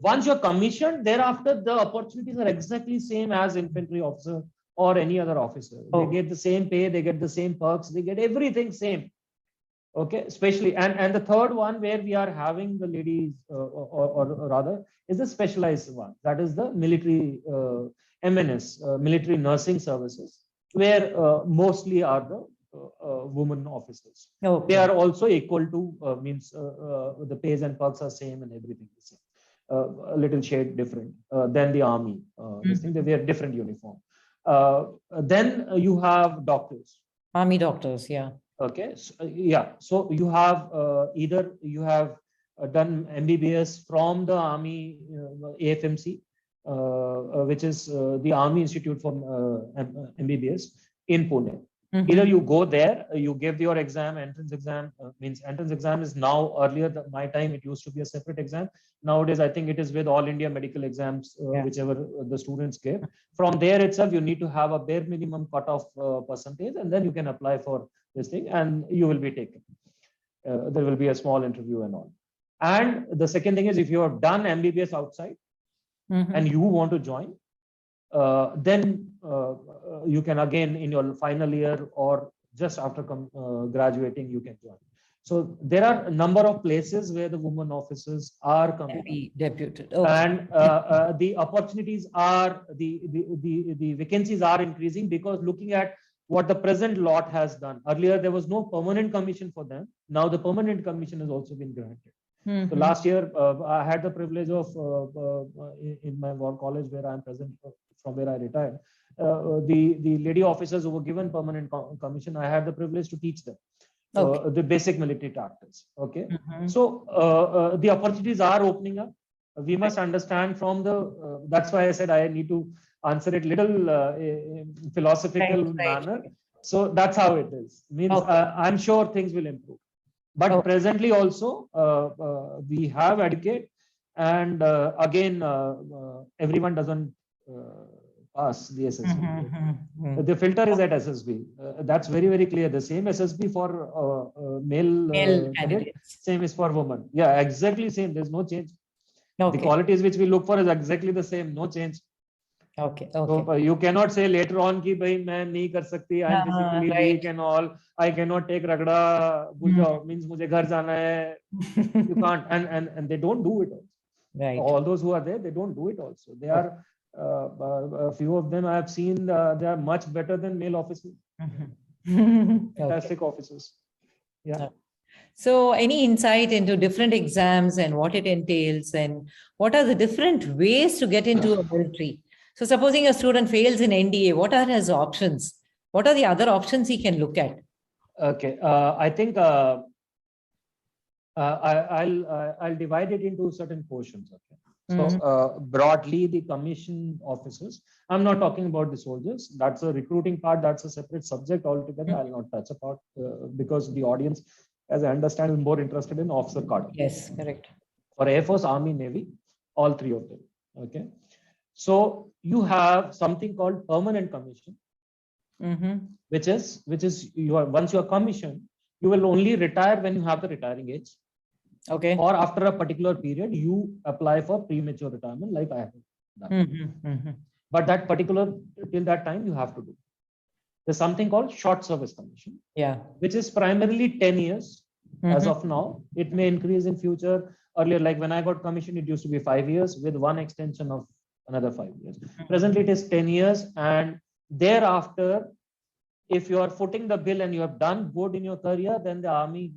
once you're commissioned, thereafter the opportunities are exactly same as infantry officer or any other officer. They get the same pay, they get the same perks, they get everything same. Okay, especially and the third one where we are having the ladies or rather is the specialized one, that is the military MNS, military nursing services, where mostly are the women officers. They are also equal to means the pays and perks are same and everything the same. A little shade different than the army. This thing, they wear different uniform. Then you have doctors. Army doctors, yeah. Okay, so, yeah. So you have either you have done MBBS from the Army AFMC, which is the Army Institute for MBBS in Pune. Either you go there, you give your exam, entrance exam, means entrance exam is now, earlier my time it used to be a separate exam. Nowadays I think it is with all India medical exams, whichever the students give. From there itself you need to have a bare minimum cutoff percentage, and then you can apply for this thing and you will be taken. There will be a small interview and all. And the second thing is, if you have done MBBS outside and you want to join, then you can again in your final year or just after graduating you can join. So there are a number of places where the women officers are coming deputed, and the opportunities are the vacancies are increasing, because looking at what the present lot has done. Earlier there was no permanent commission for them. Now the permanent commission has also been granted. So last year I had the privilege of in my war college where I am present, from where I retired, the lady officers who were given permanent commission, I had the privilege to teach them the basic military tactics. Okay, so the opportunities are opening up. We must understand from the that's why I said I need to answer it little philosophical manner. So that's how it is. Means I'm sure things will improve. But presently also we have educate, and again everyone doesn't pass the SSB. The filter is at SSB. That's very, very clear. The same SSB for male candidates, same is for women. Yeah, exactly same. There's no change. The qualities which we look for is exactly the same. No change. Okay. So you cannot say later on कि भाई मैं नहीं कर सकती, I am physically weak and all, I cannot take ragda, means मुझे घर जाना है. You can't, and they don't do it also. Right. All those who are there, they don't do it also. They are a few of them I have seen, they are much better than male officers. Fantastic officers. Yeah. So any insight into different exams and what it entails, and what are the different ways to get into a military? So supposing a student fails in NDA, what are his options? What are the other options he can look at? Okay, I think I'll divide it into certain portions. Okay. So broadly, the commission officers, I'm not talking about the soldiers. That's a recruiting part. That's a separate subject altogether. I'll not touch about because the audience, as I understand, is more interested in officer cadre. Yes, correct. For Air Force, Army, Navy, all three of them. Okay. So you have something called permanent commission, which is once you are commissioned, you will only retire when you have the retiring age. Okay. Or after a particular period, you apply for premature retirement, like I have done. But that particular till that time you have to do. There's something called short service commission, which is primarily 10 years as of now. It may increase in future. Earlier, like when I got commissioned, it used to be 5 years with one extension of another 5 years. Presently, it is 10 years, and thereafter, if you are footing the bill and you have done good in your career, then the army,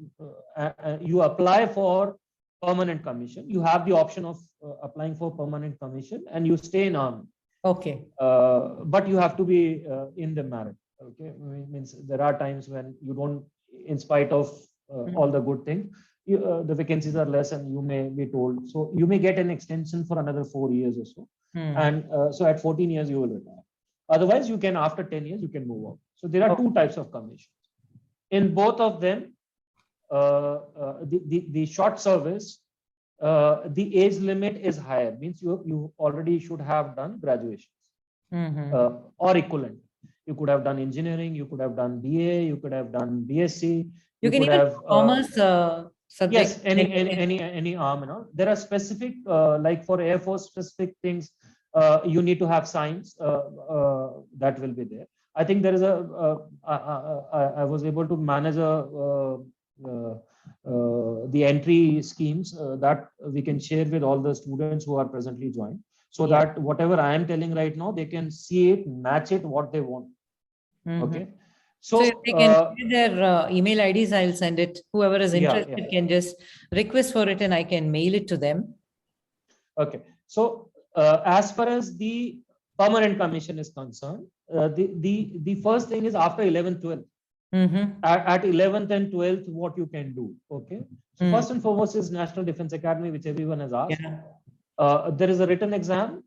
you apply for permanent commission. You have the option of applying for permanent commission and you stay in army. Okay. But you have to be in the merit. Okay. Means there are times when you don't, in spite of all the good things, the vacancies are less and you may be told. So you may get an extension for another 4 years or so. And so at 14 years, you will retire. Otherwise, you can, after 10 years, you can move on. So there are two types of commissions. In both of them, the short service, the age limit is higher. Means you already should have done graduations or equivalent. You could have done engineering, you could have done BA, you could have done BSc. You can even have commerce subject. Yes, any arm and all. There are specific, like for Air Force, specific things. You need to have science that will be there. I think there is I was able to manage the entry schemes that we can share with all the students who are presently joined, so that whatever I am telling right now, they can see it, match it, what they want. Okay. So if they can give their email IDs, I'll send it. Whoever is interested can just request for it and I can mail it to them. Okay. So as far as the permanent commission is concerned, the first thing is after 11th, 12th. At 11th and 12th, what you can do. Okay. So first and foremost is National Defense Academy, which everyone has asked. There is a written exam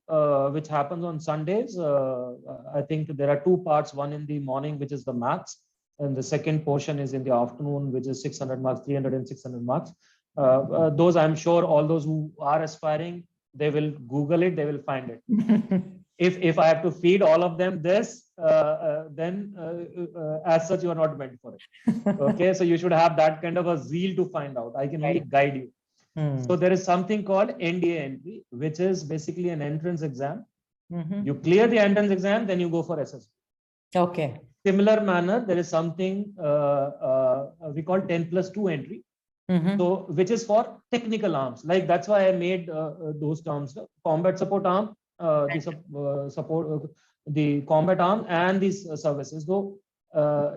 which happens on Sundays. I think there are two parts, one in the morning, which is the maths, and the second portion is in the afternoon, which is 600 marks, 300 and 600 marks. Those, I'm sure all those who are aspiring, they will Google it, they will find it. If I have to feed all of them this, then as such, you are not meant for it. Okay, so you should have that kind of a zeal to find out. I can only guide you. So there is something called NDA entry, which is basically an entrance exam. You clear the entrance exam, then you go for SSB. Okay. Similar manner, there is something we call 10+2 entry. So which is for technical arms. Like that's why I made those terms: combat support arm, the combat arm, and these services. Though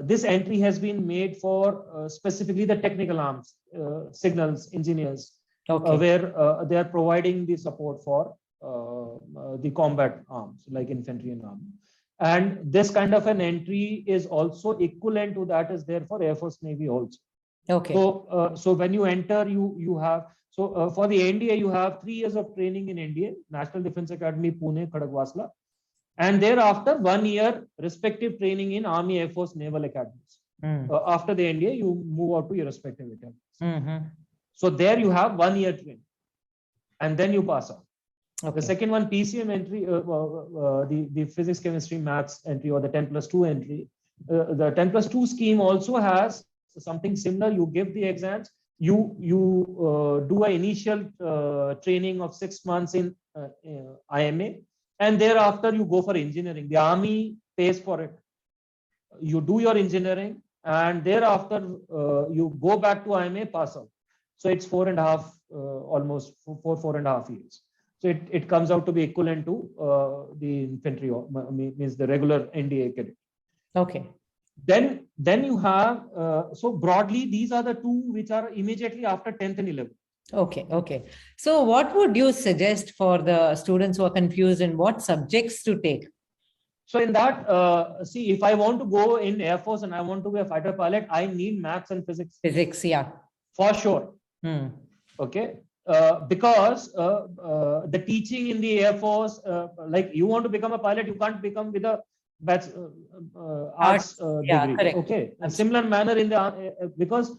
this entry has been made for specifically the technical arms, signals engineers, where they are providing the support for the combat arms like infantry and army. And this kind of an entry is also equivalent to that is there for Air Force, Navy also. Okay. So when you enter, you have, for the NDA, you have 3 years of training in NDA, National Defense Academy, Pune, Khadakwasla, and thereafter 1 year respective training in Army, Air Force, Naval Academies. After the NDA, you move out to your respective academies. So there you have 1 year training, and then you pass out. The second one, PCM entry, the physics, chemistry, maths entry, or the 10+2 entry. The 10+2 scheme also has something similar. You give the exams, you do an initial training of 6 months in IMA, and thereafter you go for engineering. The army pays for it. You do your engineering, and thereafter you go back to IMA, pass out. So it's 4.5, almost 4.5 years. So it comes out to be equivalent to the infantry, means the regular NDA cadet. Okay. Then you have, so broadly, these are the two which are immediately after 10th and 11th. Okay, okay. So what would you suggest for the students who are confused and what subjects to take? So in that, see, if I want to go in Air Force and I want to be a fighter pilot, I need maths and physics. Physics, yeah. For sure. Okay. Because the teaching in the Air Force, like you want to become a pilot, you can't become with a arts degree. Correct. Okay. A similar manner in the because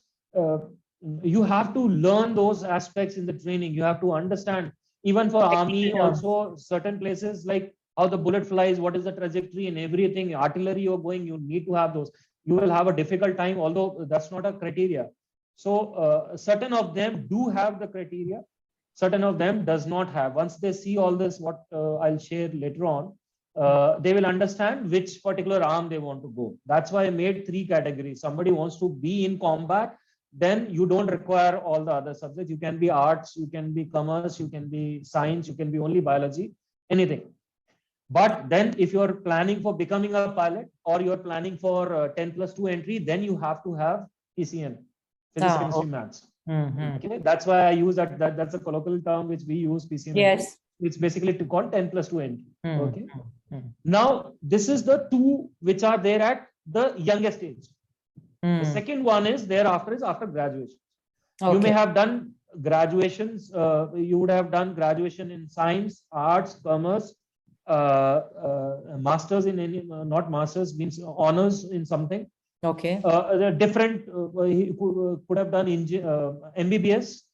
you have to learn those aspects in the training. You have to understand. Even for army, also certain places like how the bullet flies, what is the trajectory and everything, artillery you're going, you need to have those. You will have a difficult time, although that's not a criteria. So certain of them do have the criteria, certain of them does not have. Once they see all this, what I'll share later on, they will understand which particular arm they want to go. That's why I made 3 categories. Somebody wants to be in combat, then you don't require all the other subjects. You can be arts, you can be commerce, you can be science, you can be only biology, anything. But then if you're planning for becoming a pilot or you're planning for 10+2 entry, then you have to have PCM, physics, chemistry, maths. Okay, that's why I use that. That's a colloquial term which we use, PCM. Yes. It's basically to call 10+2 entry. Okay. Now, this is the 2 which are there at the youngest age. The second one is thereafter is after graduation. Okay. You may have done graduations. You would have done graduation in science, arts, commerce, masters in any, not masters, means honors in something. Okay. Different, he could have done MBBS.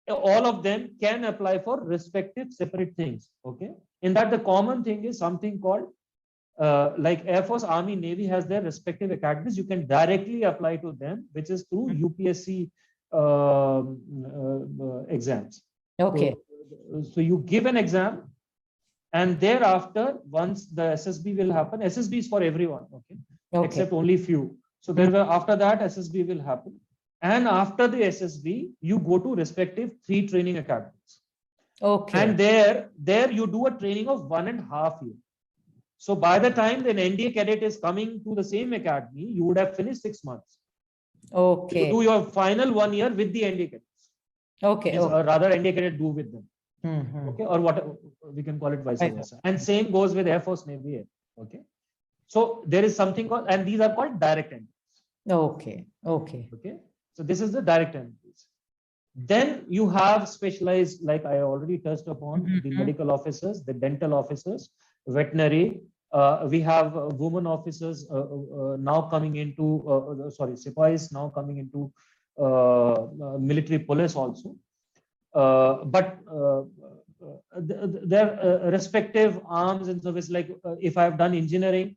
All of them can apply for respective separate things. Okay. In that, the common thing is something called like Air Force, Army, Navy has their respective academies. You can directly apply to them, which is through UPSC exams. Okay. So you give an exam, and thereafter, once the SSB will happen, SSB is for everyone, okay, except only few. So after that, SSB will happen. And after the SSB, you go to respective 3 training academies. Okay. And there you do a training of 1.5 years. So by the time an NDA cadet is coming to the same academy, you would have finished 6 months. Okay. You do your final 1 year with the NDA cadets. Okay. Or rather, NDA cadet do with them. Okay, or what we can call it vice versa. And same goes with Air Force, Navy. Okay. So there is something called, and these are called direct entries. Okay. Okay. Okay. So this is the direct entries. Then you have specialized, like I already touched upon, the medical officers, the dental officers, veterinary. We have women officers now coming into, Sipais now coming into military police also. But their respective arms and service, like if I have done engineering,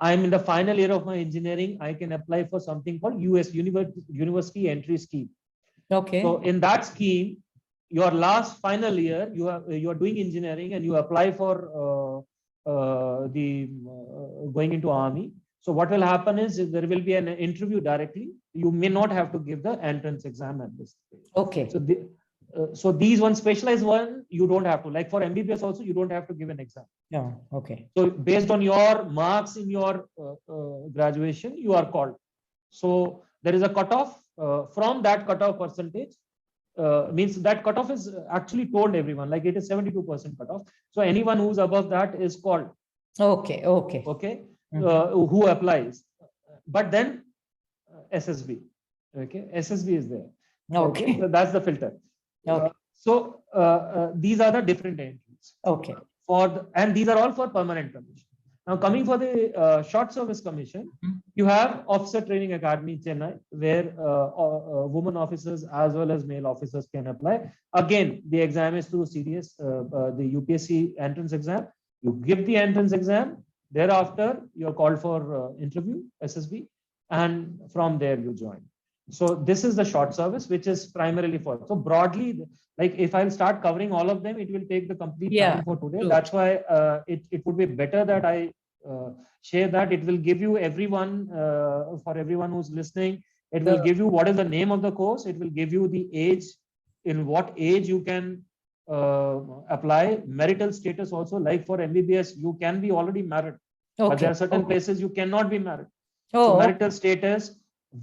I'm in the final year of my engineering, I can apply for something called University Entry Scheme. Okay. So in that scheme, your last final year, you are doing engineering and you apply for going into army. So what will happen is there will be an interview directly. You may not have to give the entrance exam at this stage. Okay. So these one specialized one, you don't have to. Like for MBBS also, you don't have to give an exam. Yeah. Okay. So based on your marks in your graduation, you are called. So there is a cutoff. From that cutoff percentage, means that cutoff is actually told everyone. Like it is 72% cutoff. So anyone who's above that is called. Okay. Okay. Okay. Who applies? But then SSB. Okay. SSB is there. Okay. So that's the filter. Okay. These are the different entries. Okay. And these are all for permanent commission. Now coming for the short service commission, you have Officer Training Academy Chennai, where women officers as well as male officers can apply. Again, the exam is through CDS, the UPSC entrance exam. You give the entrance exam. Thereafter, you're called for interview, SSB, and from there you join. So this is the short service, which is primarily for. So broadly, like if I'll start covering all of them, it will take the complete time for today. True. That's why it would be better that I share that. It will give you everyone, for everyone who's listening, it will give you what is the name of the course. It will give you the age, in what age you can apply, marital status also. Like for MBBS, you can be already married. Okay. But there are certain places you cannot be married. So marital status.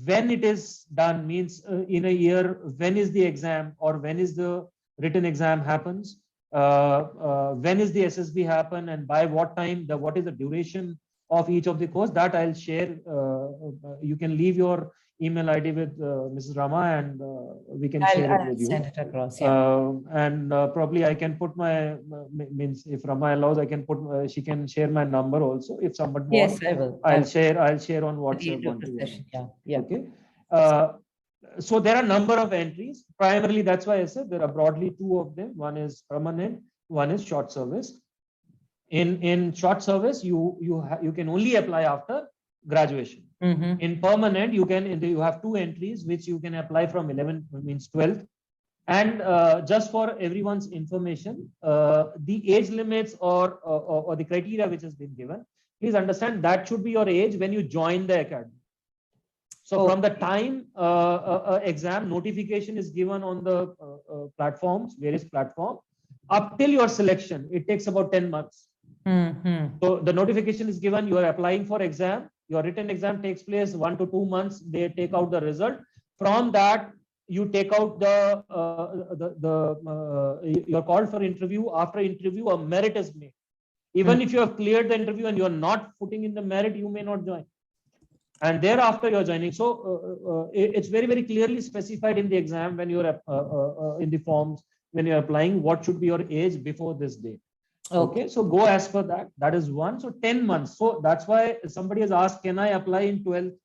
when it is done means in a year, when is the exam or when is the written exam happens, when is the SSB happen and by what time, what is the duration of each of the course, that I'll share. You can leave your email ID with Mrs. Rama and we can share it with you. Send it across, yeah. And probably I can put my, means if Rama allows, I can put, she can share my number also. If somebody wants, I will. I'll share on WhatsApp. Yeah. Okay. So there are a number of entries. Primarily, that's why I said there are broadly two of them. One is permanent, one is short service. In short service, you can only apply after graduation. In permanent, you have two entries which you can apply from 11th, means 12th. And just for everyone's information, the age limits or the criteria which has been given, please understand that should be your age when you join the academy. So from the time exam notification is given on the platforms, various platforms, up till your selection, it takes about 10 months. So the notification is given, you are applying for exam, your written exam takes place 1 to 2 months, they take out the result. From that, you take out you're called for interview. After interview, a merit is made. Even if you have cleared the interview and you're not putting in the merit, you may not join. And thereafter you're joining. So it's very, very clearly specified in the exam when you're in the forms, when you're applying, what should be your age before this date. Okay, so go as per that. That is one. So 10 months. So that's why somebody has asked, can I apply in 12th?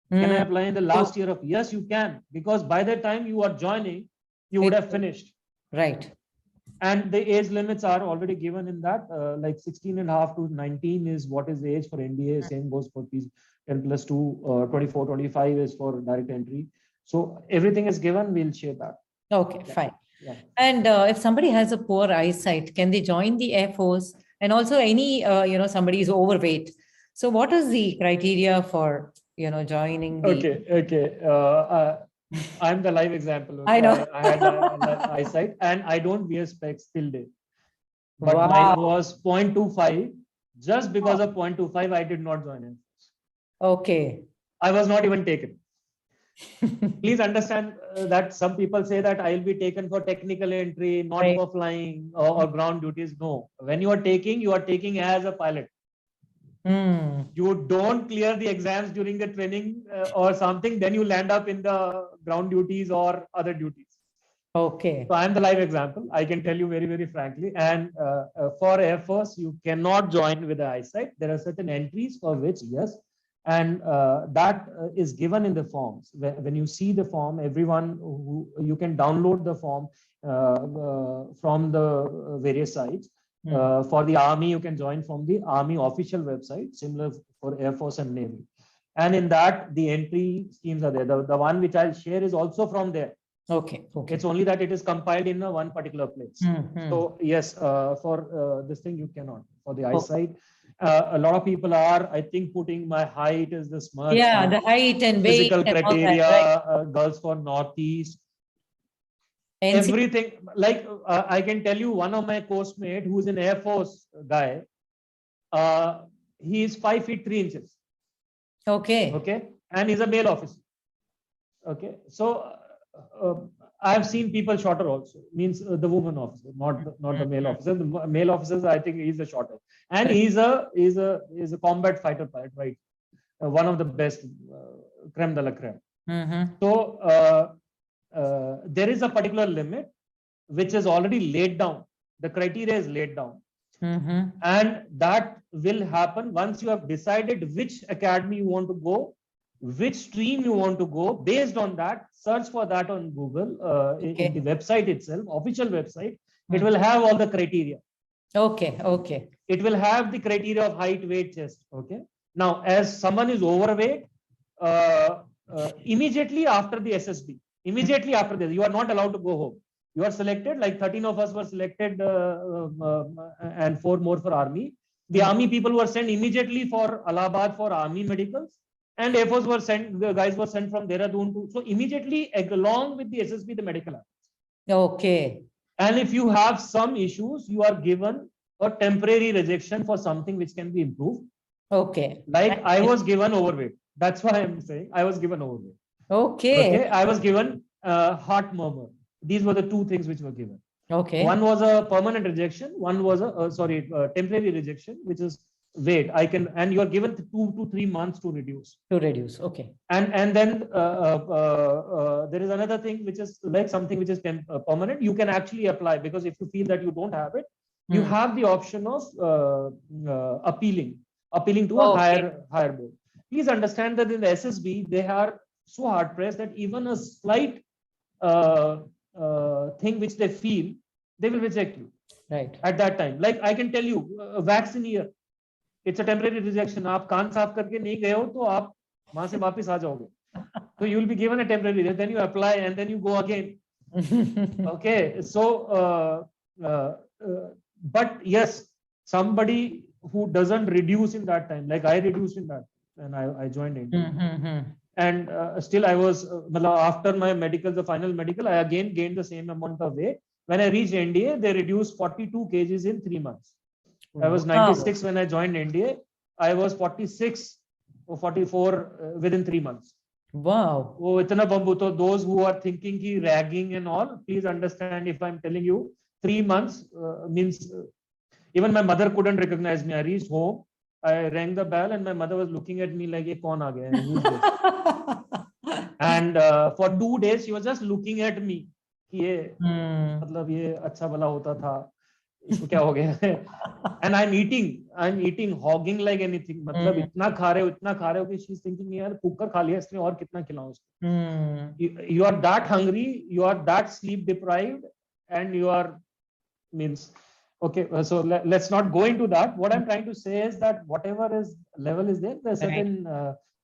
Can I apply in the last year of? Yes, you can. Because by the time you are joining, you would have finished. Right. And the age limits are already given in that. Like 16.5 to 19 is what is the age for NDA. Same goes for 10 plus 2, 24, 25 is for direct entry. So everything is given. We'll share that. Okay, fine. Yeah. And if somebody has a poor eyesight, can they join the Air Force? And also any, somebody is overweight. So what is the criteria for, joining the... Okay. I'm the live example. I know. I had eyesight and I don't wear specs till date. But mine was 0.25. Just because of 0.25, I did not join it. Okay. I was not even taken. Please understand that some people say that I'll be taken for technical entry, not for flying or ground duties. No. When you are taking as a pilot. You don't clear the exams during the training or something, then you land up in the ground duties or other duties. Okay. So I'm the live example. I can tell you very, very frankly. And for Air Force, you cannot join with the eyesight. There are certain entries for which, yes. And that is given in the forms. When you see the form, everyone you can download the form from the various sites. For the Army, you can join from the Army official website, similar for Air Force and Navy. And in that, the entry schemes are there. The one which I'll share is also from there. Okay. It's only that it is compiled in one particular place. So yes, for this thing, you cannot. For the eyesight, a lot of people are, I think, putting my height is this much. Yeah, the height and weight. Physical criteria, girls for Northeast. Everything, like I can tell you, one of my course mate who's an Air Force guy, he is 5 feet 3 inches. Okay. And he's a male officer. Okay. So I have seen people shorter also, means the woman officer, not the male officer. The male officers, I think he's the shorter. And he's a combat fighter pilot, right? One of the best, creme de la creme. So there is a particular limit which is already laid down. The criteria is laid down. And that will happen once you have decided which academy you want to go, which stream you want to go. Based on that, search for that on Google, in the website itself, official website. It will have all the criteria. Okay. It will have the criteria of height, weight, chest. Okay. Now, as someone is overweight, immediately after the SSB, immediately after this, you are not allowed to go home. You are selected, like 13 of us were selected and 4 more for Army. The Army people were sent immediately for Allahabad for Army medicals, and Air Force were sent, the guys were sent from Dehradun to, so immediately along with the SSB, the medical happens. Okay. And if you have some issues, you are given a temporary rejection for something which can be improved. Okay. Like I was given overweight. That's why I'm saying I was given overweight. Okay. I was given heart murmur. These were the two things which were given. Okay. One was a permanent rejection. One was a temporary rejection, which is wait. And you are given 2 to 3 months to reduce. To reduce. Okay. And then there is another thing which is like something which is permanent. You can actually apply, because if you feel that you don't have it, you have the option of appealing to a higher board. Please understand that in the SSB they are so hard pressed that even a slight thing which they feel, they will reject you. Right. At that time, like I can tell you, vaccine here, it's a temporary rejection. आप कान साफ करके नहीं गए हो तो आप वहां से वापस आ जाओगे. So you will be given a temporary, then you apply and then you go again. Okay, so but yes, somebody who doesn't reduce in that time, like I reduced in that, and I joined India. And still I was after my medical, the final medical, I again gained the same amount of weight. When I reached NDA, they reduced 42 kgs in 3 months. I was 96 when I joined NDA. I was 46 or 44 within 3 months. Wow. Oh, itna bambu. So those who are thinking ki ragging and all, please understand, if I'm telling you 3 months means even my mother couldn't recognize me. I reached home, I rang the bell, and my mother was looking at me like, "Ye kaun aa gaya? Who's this?" And for 2 days, she was just looking at me. ये मतलब ये अच्छा भला होता था, इसको क्या हो गया? And I'm eating hogging like anything. मतलब इतना खा रहे हो कि she's thinking यार कुकर खा लिया इसने, और कितना खिलाऊं उसको? You are that hungry, you are that sleep deprived, and you are means okay. So let's not go into that. What I'm trying to say is that whatever is level is there, the certain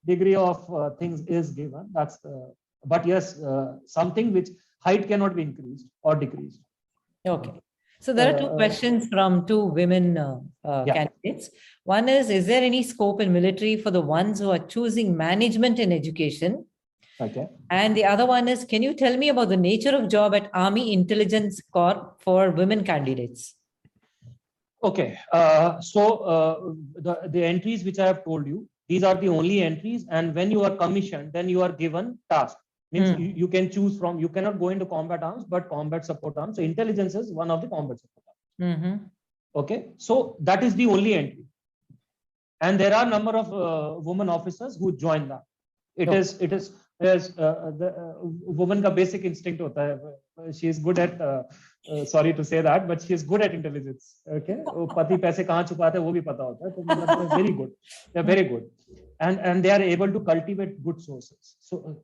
degree of things is given. That's the. But yes, something which height cannot be increased or decreased. Okay. So there are two questions from two women candidates. One is there any scope in military for the ones who are choosing management in education? Okay. And the other one is, can you tell me about the nature of job at Army Intelligence Corps for women candidates? Okay. The entries which I have told you, these are the only entries. And when you are commissioned, then you are given task. Means you can choose from, you cannot go into combat arms, but combat support arms. So intelligence is one of the combat support arms. Okay, so that is the only entry. And there are a number of women officers who join that. It is the woman ka basic instinct hota hai. She is good at, sorry to say that, but she is good at intelligence. Okay, pati paise kahan chupate hai, wo bhi pata hota hai. So very good. They are very good. And they are able to cultivate good sources. So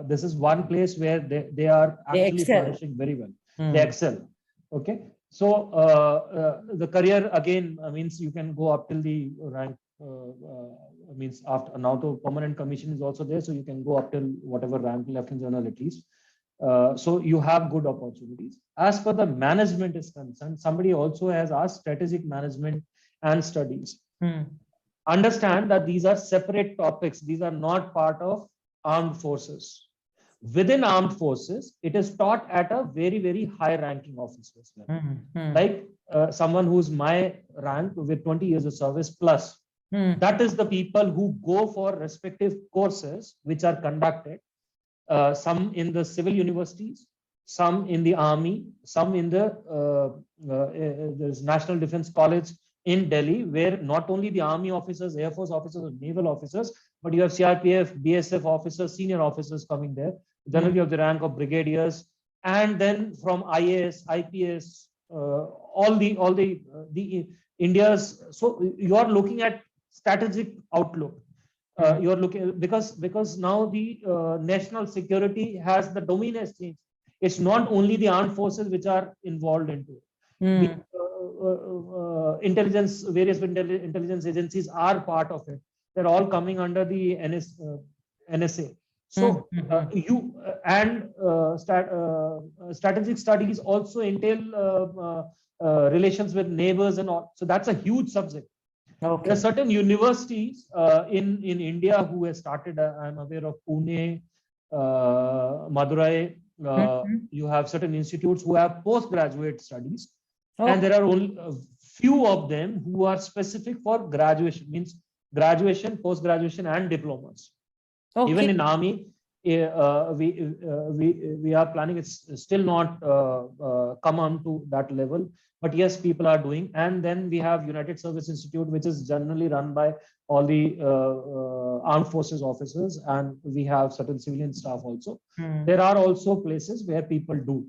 this is one place where they are actually flourishing very well. They excel. Okay. So the career again means you can go up till the rank. Means after now the permanent commission is also there, so you can go up till whatever rank, lieutenant general at least. So you have good opportunities. As for the management is concerned, somebody also has asked strategic management and studies. Understand that these are separate topics. These are not part of armed forces. Within armed forces, it is taught at a very, very high ranking officers level. Like someone who's my rank with 20 years of service plus. That is the people who go for respective courses which are conducted. Some in the civil universities, some in the army, some in the there's National Defense College in Delhi, where not only the army officers, air force officers, naval officers, but you have CRPF, BSF officers, senior officers coming there, generally of the rank of brigadiers, and then from IAS, IPS, all the India's. So you are looking at strategic outlook. You are looking because now the national security has the domain has changed. It's not only the armed forces which are involved into it. Intelligence, various intelligence agencies are part of it. They're all coming under the NSA. So you and strategic studies also entail relations with neighbors and all. So that's a huge subject. Okay. There are certain universities in India who have started. I'm aware of Pune, Madurai. You have certain institutes who have postgraduate studies. And there are only a few of them who are specific for graduation, means graduation, post-graduation, and diplomas. Okay. Even in army, we are planning. It's still not come on to that level, but yes, people are doing. And then we have United Service Institute, which is generally run by all the armed forces officers, and we have certain civilian staff also. There are also places where people do,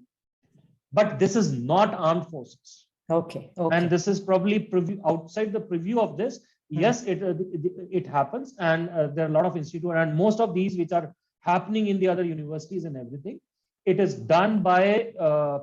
but this is not armed forces. Okay. And this is probably outside the preview of this. Yes, it happens, and there are a lot of institutes, and most of these which are happening in the other universities and everything, it is done by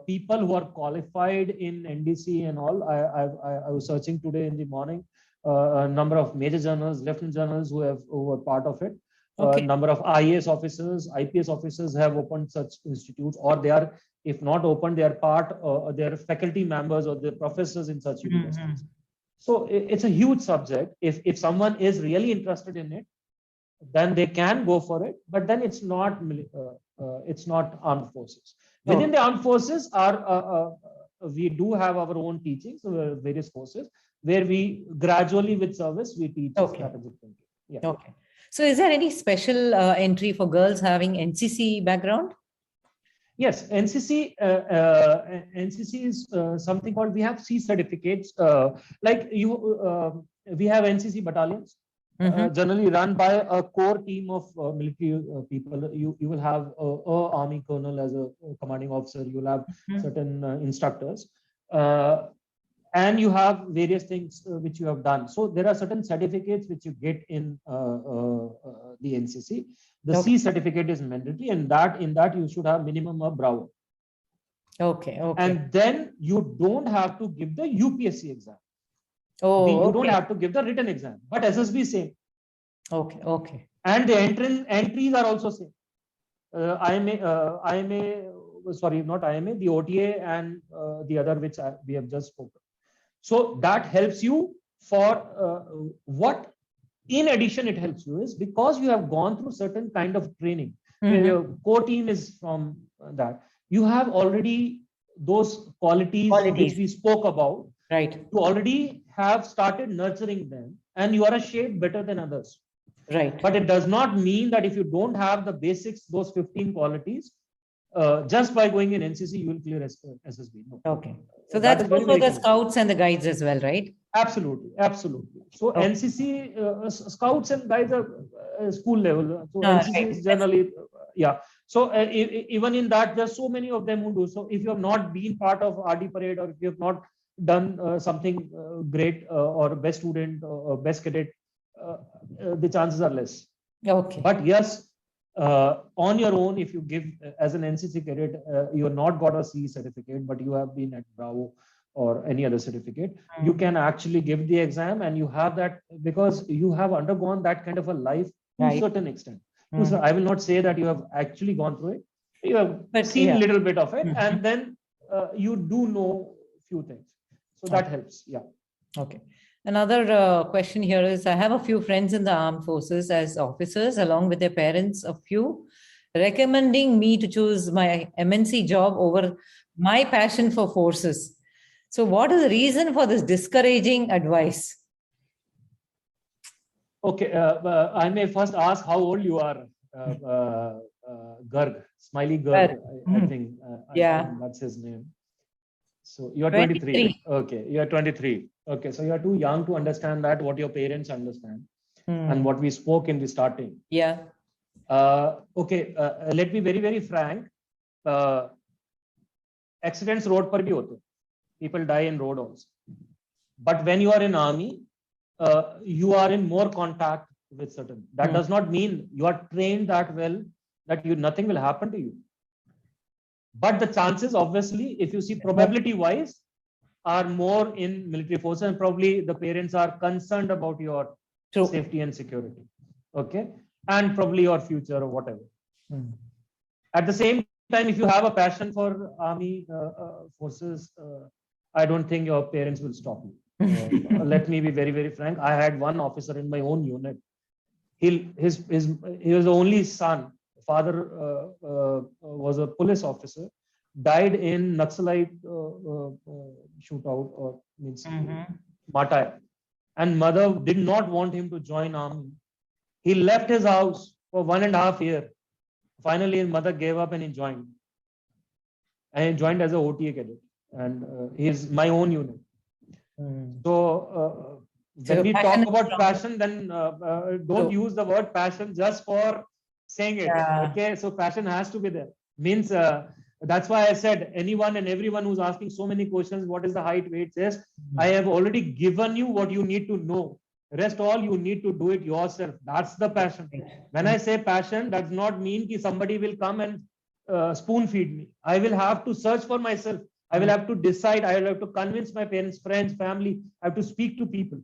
people who are qualified in NDC and all. I was searching today in the morning, a number of major generals, lieutenant generals who were part of it. A number of IAS officers, IPS officers have opened such institutes, or they are, if not open, they are part, they are faculty members or the professors in such universities. So it's a huge subject. If someone is really interested in it, then they can go for it. But then it's not armed forces. Within the armed forces, we do have our own teachings, various courses, where we gradually with service we teach strategic thinking. Yeah. Okay. So is there any special entry for girls having NCC background? Yes, NCC is something called, we have C certificates. Like you, we have NCC battalions, generally run by a core team of military people. You will have a army colonel as a commanding officer. You will have certain instructors, and you have various things which you have done. So there are certain certificates which you get in the NCC. The C certificate is mandatory, and in that you should have minimum of Bravo. Okay. And then you don't have to give the UPSC exam. You don't have to give the written exam, but SSB same. Okay. And the entries are also same. Sorry, not IMA, the OTA and the other which we have just spoken. So that helps you for what. In addition, it helps you is because you have gone through certain kind of training. Where your core team is from that. You have already those qualities which we spoke about. Right. You already have started nurturing them, and you are a shade better than others. Right. But it does not mean that if you don't have the basics, those 15 qualities, just by going in NCC, you will clear SSB. No. Okay. So that's good for the scouts and the guides as well, right? Absolutely. So NCC scouts and guides are school level. So NCC is generally, So even in that, there's so many of them who do. So if you have not been part of RD parade, or if you have not done something great, or best student or best cadet, the chances are less. Okay. But yes, on your own, if you give as an NCC cadet, you have not got a C certificate, but you have been at Bravo or any other certificate, you can actually give the exam, and you have that because you have undergone that kind of a life to a certain extent. So I will not say that you have actually gone through it. You have seen a little bit of it, and then you do know few things. So that helps. Yeah. Okay. Another question here is, I have a few friends in the armed forces as officers, along with their parents, a few recommending me to choose my MNC job over my passion for forces. So what is the reason for this discouraging advice? Okay, I may first ask how old you are, Garg, Smiley Garg, I think. I think that's his name. So you are 23. Okay, you are 23. Okay, so you are too young to understand that what your parents understand and what we spoke in the starting. Yeah. Okay, let me be very, very frank. Accidents road par bhi hote. People die in road also. But when you are in army, you are in more contact with certain. That does not mean you are trained that well that nothing will happen to you. But the chances, obviously, if you see probability wise, are more in military forces, and probably the parents are concerned about your safety and security. Okay. And probably your future or whatever. At the same time, if you have a passion for army forces, I don't think your parents will stop you. Let me be very, very frank. I had one officer in my own unit. He was the only son. Father was a police officer, died in Naxalite shootout, or means martyr. And mother did not want him to join army. He left his house for 1.5 years Finally, his mother gave up and he joined. And he joined as a OTA cadet. And he is my own unit. So when we talk about passion, then don't use the word passion just for saying it. Okay, so passion has to be there. Means that's why I said anyone and everyone who's asking so many questions, what is the height, weight, chest? I have already given you what you need to know. Rest all you need to do it yourself. That's the passion. When I say passion, does not mean that somebody will come and spoon feed me. I will have to search for myself. I will have to decide. I will have to convince my parents, friends, family. I have to speak to people.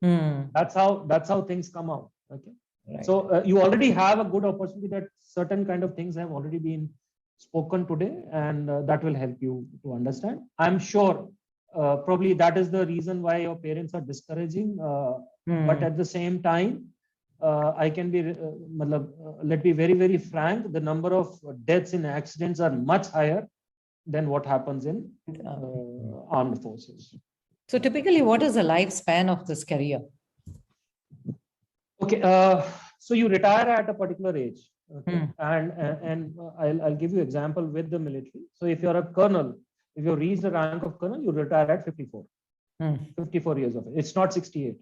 That's how things come out. Okay. Right. So you already have a good opportunity that certain kind of things have already been spoken today, and that will help you to understand. I'm sure probably that is the reason why your parents are discouraging. But at the same time, I can be, let's be very, very frank. The number of deaths in accidents are much higher than what happens in armed forces. So typically, what is the lifespan of this career? Okay, so you retire at a particular age, okay? And I'll give you example with the military. So if you're a colonel, if you reach the rank of colonel, you retire at 54, 54 years of age. It's not 68.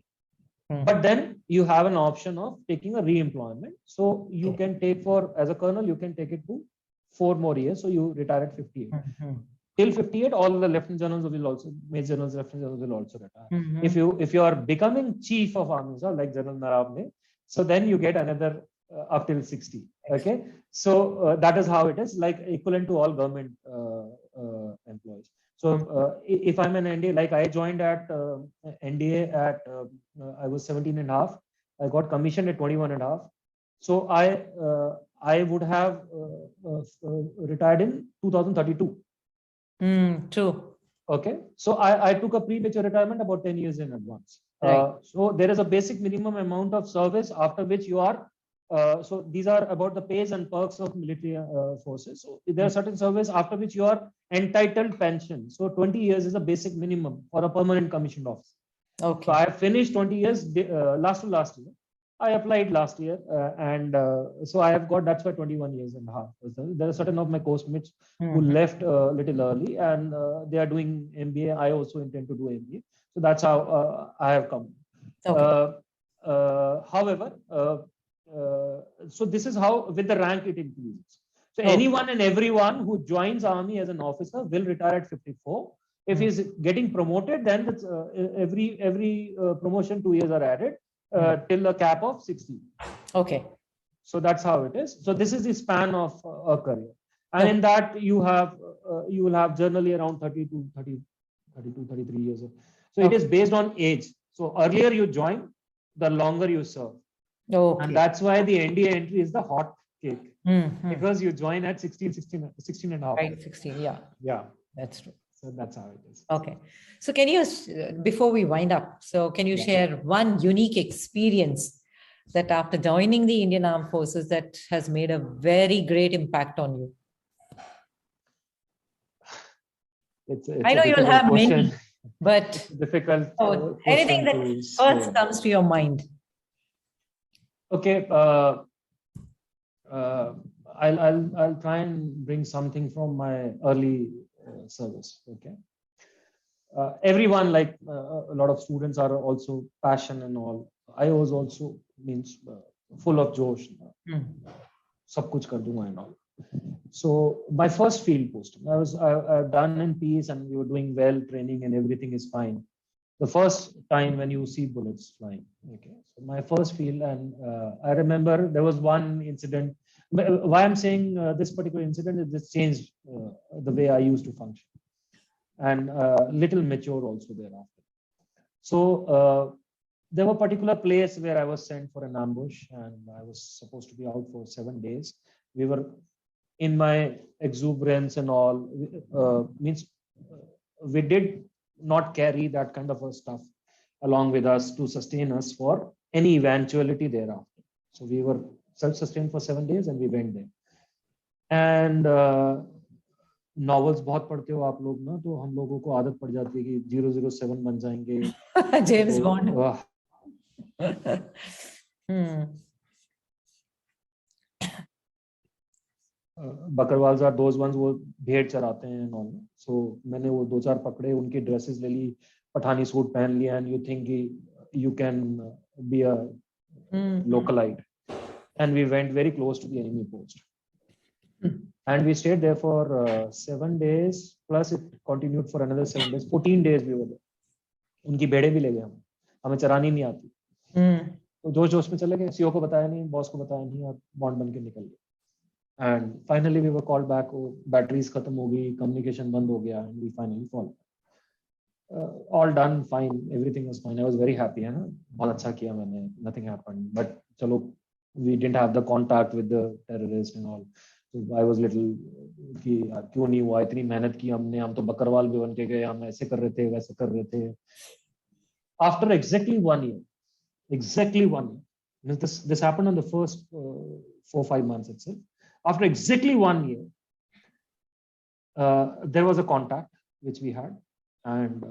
But then you have an option of taking a re-employment. So you can take as a colonel, you can take it to 4 more years. So you retire at 58. Till 58, all the lieutenant generals will also, major generals, lieutenant generals will also retire. If you are becoming chief of army, like General Naravne, so then you get another up till 60. Okay, so that is how it is, like equivalent to all government employees. So if I'm an NDA, like I joined at NDA at I was 17 and a half. I got commissioned at 21 and a half. So I would have retired in 2032. True. Okay, so I took a premature retirement about 10 years in advance. Right. So there is a basic minimum amount of service after which you are. So these are about the pays and perks of military forces. So there are certain service after which you are entitled pension. So 20 years is a basic minimum for a permanent commissioned officer. Okay. So I have finished 20 years last year. I applied last year and so I have got, that's why 21 years and a half. There are certain of my course mates who left a little early and they are doing MBA. I also intend to do MBA. So that's how I have come. Okay. However, so this is how with the rank it increases. So anyone and everyone who joins army as an officer will retire at 54. If he's getting promoted, then that's, every promotion 2 years are added. Till a cap of 60. Okay. So that's how it is. So this is the span of a career. And in that you will have generally around 32, 33 years. So it is based on age. So earlier you join, the longer you serve. Okay. And that's why the NDA entry is the hot cake. Because you join at 16 and a half. Right, 16, yeah. Yeah. That's true. So that's how it is. Okay. So can you, before we wind up, so can you share one unique experience that after joining the Indian Armed Forces that has made a very great impact on you? It's I know you'll have many, but difficult. Anything that first comes to your mind. Okay. I'll try and bring something from my early service. Okay. Everyone, like a lot of students are also passion and all. I was also full of josh. Sab kuch kar dunga and all. So my first field posting, I've done in peace and we were doing well, training and everything is fine. The first time when you see bullets flying. Okay. So my first field, and I remember there was one incident. Why I'm saying this particular incident is this changed the way I used to function, and little mature also thereafter. So there were particular place where I was sent for an ambush, and I was supposed to be out for 7 days. We were in my exuberance and all. We did not carry that kind of stuff along with us to sustain us for any eventuality thereafter. So we were self-sustained for 7 days and we went there. And novels बहुत पढ़ते हो आप लोग ना, तो हम लोगों को आदत पड़ जाती है कि 007 बन जाएंगे. James Bond. Bakarwals are those ones वो भेड़ चराते हैं and all. So मैंने वो 2-4 पकड़े, उनकी ड्रेसेस ले ली, पठानी सूट पहन लिया, and you think you can be a localite. And we went very close to the enemy post. And we stayed there for 7 days, plus it continued for another 7 days. 14 days we were there. उनकी भेड़ें भी ले गए हमें चरानी नहीं आती, तो जोश जोश में चले गए, सीओ को बताया नहीं, बॉस को बताया नहीं, और बॉन्ड बन के निकल गए. And finally we were called back, batteries खत्म हो गई, कम्युनिकेशन बंद हो गया, and we finally fall. All done fine, everything was fine, I was very happy, है ना, बहुत अच्छा किया मैंने, नथिंग हैपेंड. बट चलो, we didn't have the contact with the terrorist and all. So I was little कि क्यों नहीं हुआ, इतनी मेहनत की हमने, हम तो बकरवाल भी बन के गए, हम ऐसे कर रहे थे, वैसे कर रहे थे. After exactly 1 year, this happened on the first 4-5 months itself. After exactly 1 year, there was a contact which we had, and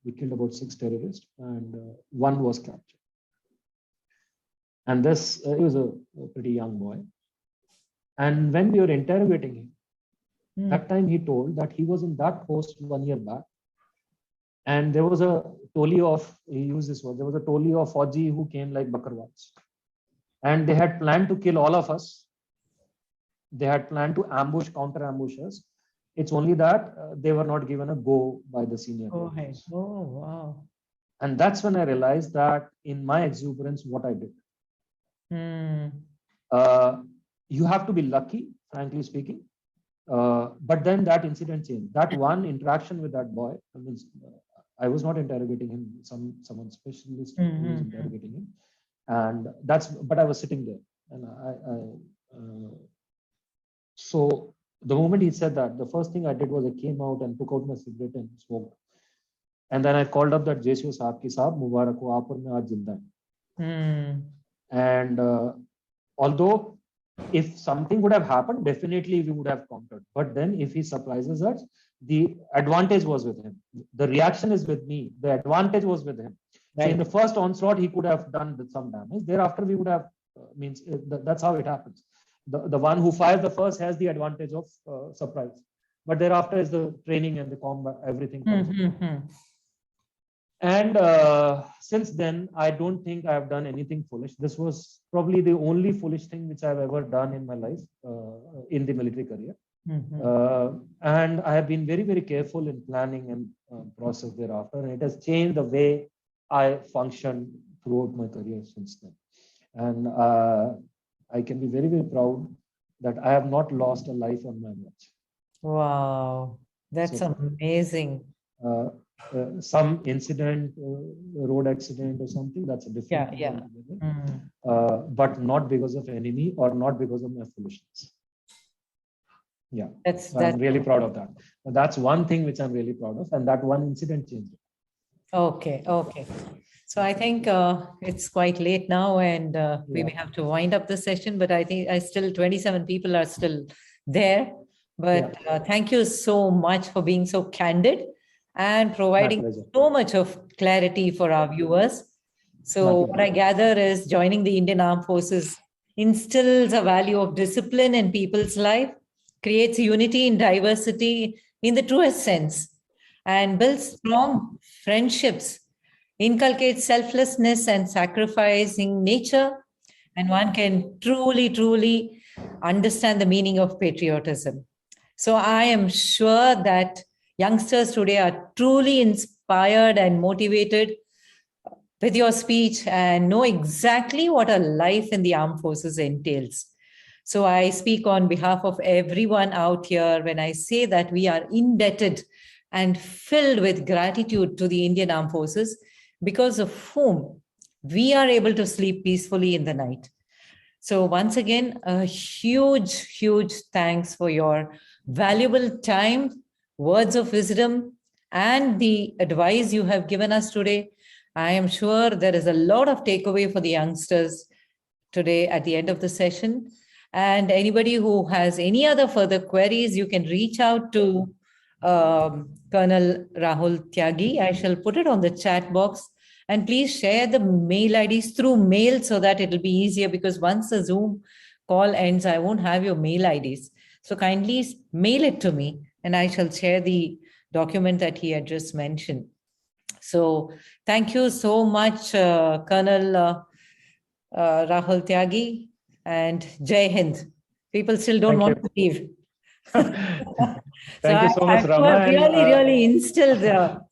we killed about 6 terrorists, and 1 was captured. And this he was a pretty young boy. And when we were interrogating him, that time he told that he was in that post 1 year back, and there was a toli of, he used this word, there was a toli of Fauji who came like Bakarwals, and they had planned to kill all of us. They had planned to counter ambush us. It's only that they were not given a go by the senior. Oh, wow. And that's when I realized that in my exuberance, what I did. You have to be lucky, frankly speaking. But then that incident changed. That one interaction with that boy, I was not interrogating him, someone specialist was interrogating him. And but I was sitting there. And so the moment he said that, the first thing I did was I came out and took out my cigarette and smoked. And then I called up that JSU Saab ki Saab, Mubarak ho, aap aur main aaj zinda hai. And although if something would have happened, definitely we would have countered. But then if he surprises us, the advantage was with him. The reaction is with me. The advantage was with him. Right. So in the first onslaught, he could have done some damage. Thereafter, we would have, that's how it happens. The one who fires the first has the advantage of surprise. But thereafter is the training and the combat, everything. And since then, I don't think I have done anything foolish. This was probably the only foolish thing which I've ever done in my life in the military career. And I have been very, very careful in planning and process thereafter. And it has changed the way I function throughout my career since then. And I can be very, very proud that I have not lost a life on my watch. Wow, that's amazing. Some incident, road accident or something, that's a different thing. But not because of enemy or not because of my foolishness. Yeah, I'm really proud of that. That's one thing which I'm really proud of, and that one incident changed it. Okay. So I think it's quite late now, and we may have to wind up the session, but I think 27 people are still there. But thank you so much for being so candid and providing so much of clarity for our viewers. So what I gather is joining the Indian Armed Forces instills a value of discipline in people's life, creates unity in diversity in the truest sense, and builds strong friendships, inculcates selflessness and sacrificing nature, and one can truly, truly understand the meaning of patriotism. So I am sure that youngsters today are truly inspired and motivated with your speech and know exactly what a life in the armed forces entails. So I speak on behalf of everyone out here when I say that we are indebted and filled with gratitude to the Indian Armed Forces, because of whom we are able to sleep peacefully in the night. So once again, a huge, huge thanks for your valuable time, words of wisdom, and the advice you have given us today. I am sure there is a lot of takeaway for the youngsters today at the end of the session. And anybody who has any other further queries, you can reach out to Colonel Rahul Tyagi. I shall put it on the chat box. And please share the mail IDs through mail so that it'll be easier, because once the Zoom call ends, I won't have your mail IDs. So kindly mail it to me and I shall share the document that he had just mentioned. So thank you so much, Colonel Rahul Tyagi, and Jai Hind. People still don't want to leave. Thank you so much, Rama. Really instilled that.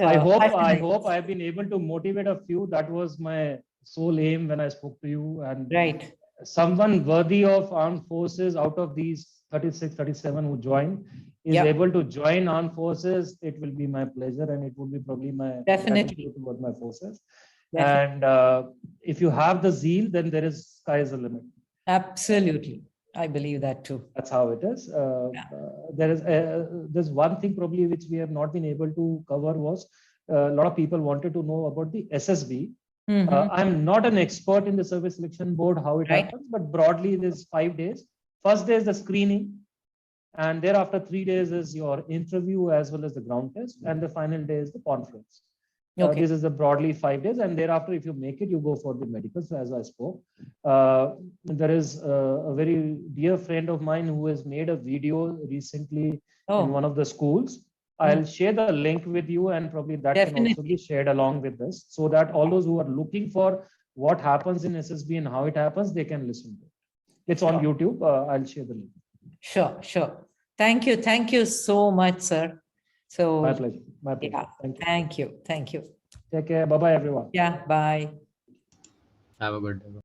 I hope I've been able to motivate a few. That was my sole aim when I spoke to you. And right, someone worthy of armed forces out of these 36, 37 who joined is able to join armed forces. It will be my pleasure, and it would be probably my definitely toward my forces. Definitely. And if you have the zeal, then there is sky is the limit. Absolutely. I believe that too. That's how it is. There's one thing probably which we have not been able to cover was a lot of people wanted to know about the SSB. I'm not an expert in the service selection board, how it happens, but broadly there's 5 days. First day is the screening, and thereafter 3 days is your interview as well as the ground test, and the final day is the conference. This is the broadly 5 days, and thereafter, if you make it, you go for the medicals, as I spoke. There is a very dear friend of mine who has made a video recently in one of the schools. I'll share the link with you, and probably that can also be shared along with this, so that all those who are looking for what happens in SSB and how it happens, they can listen to it. It's on YouTube. I'll share the link. Sure. Thank you so much, sir. So my pleasure. Yeah, thank you. Take care. Bye-bye, everyone. Yeah, bye. Have a good day.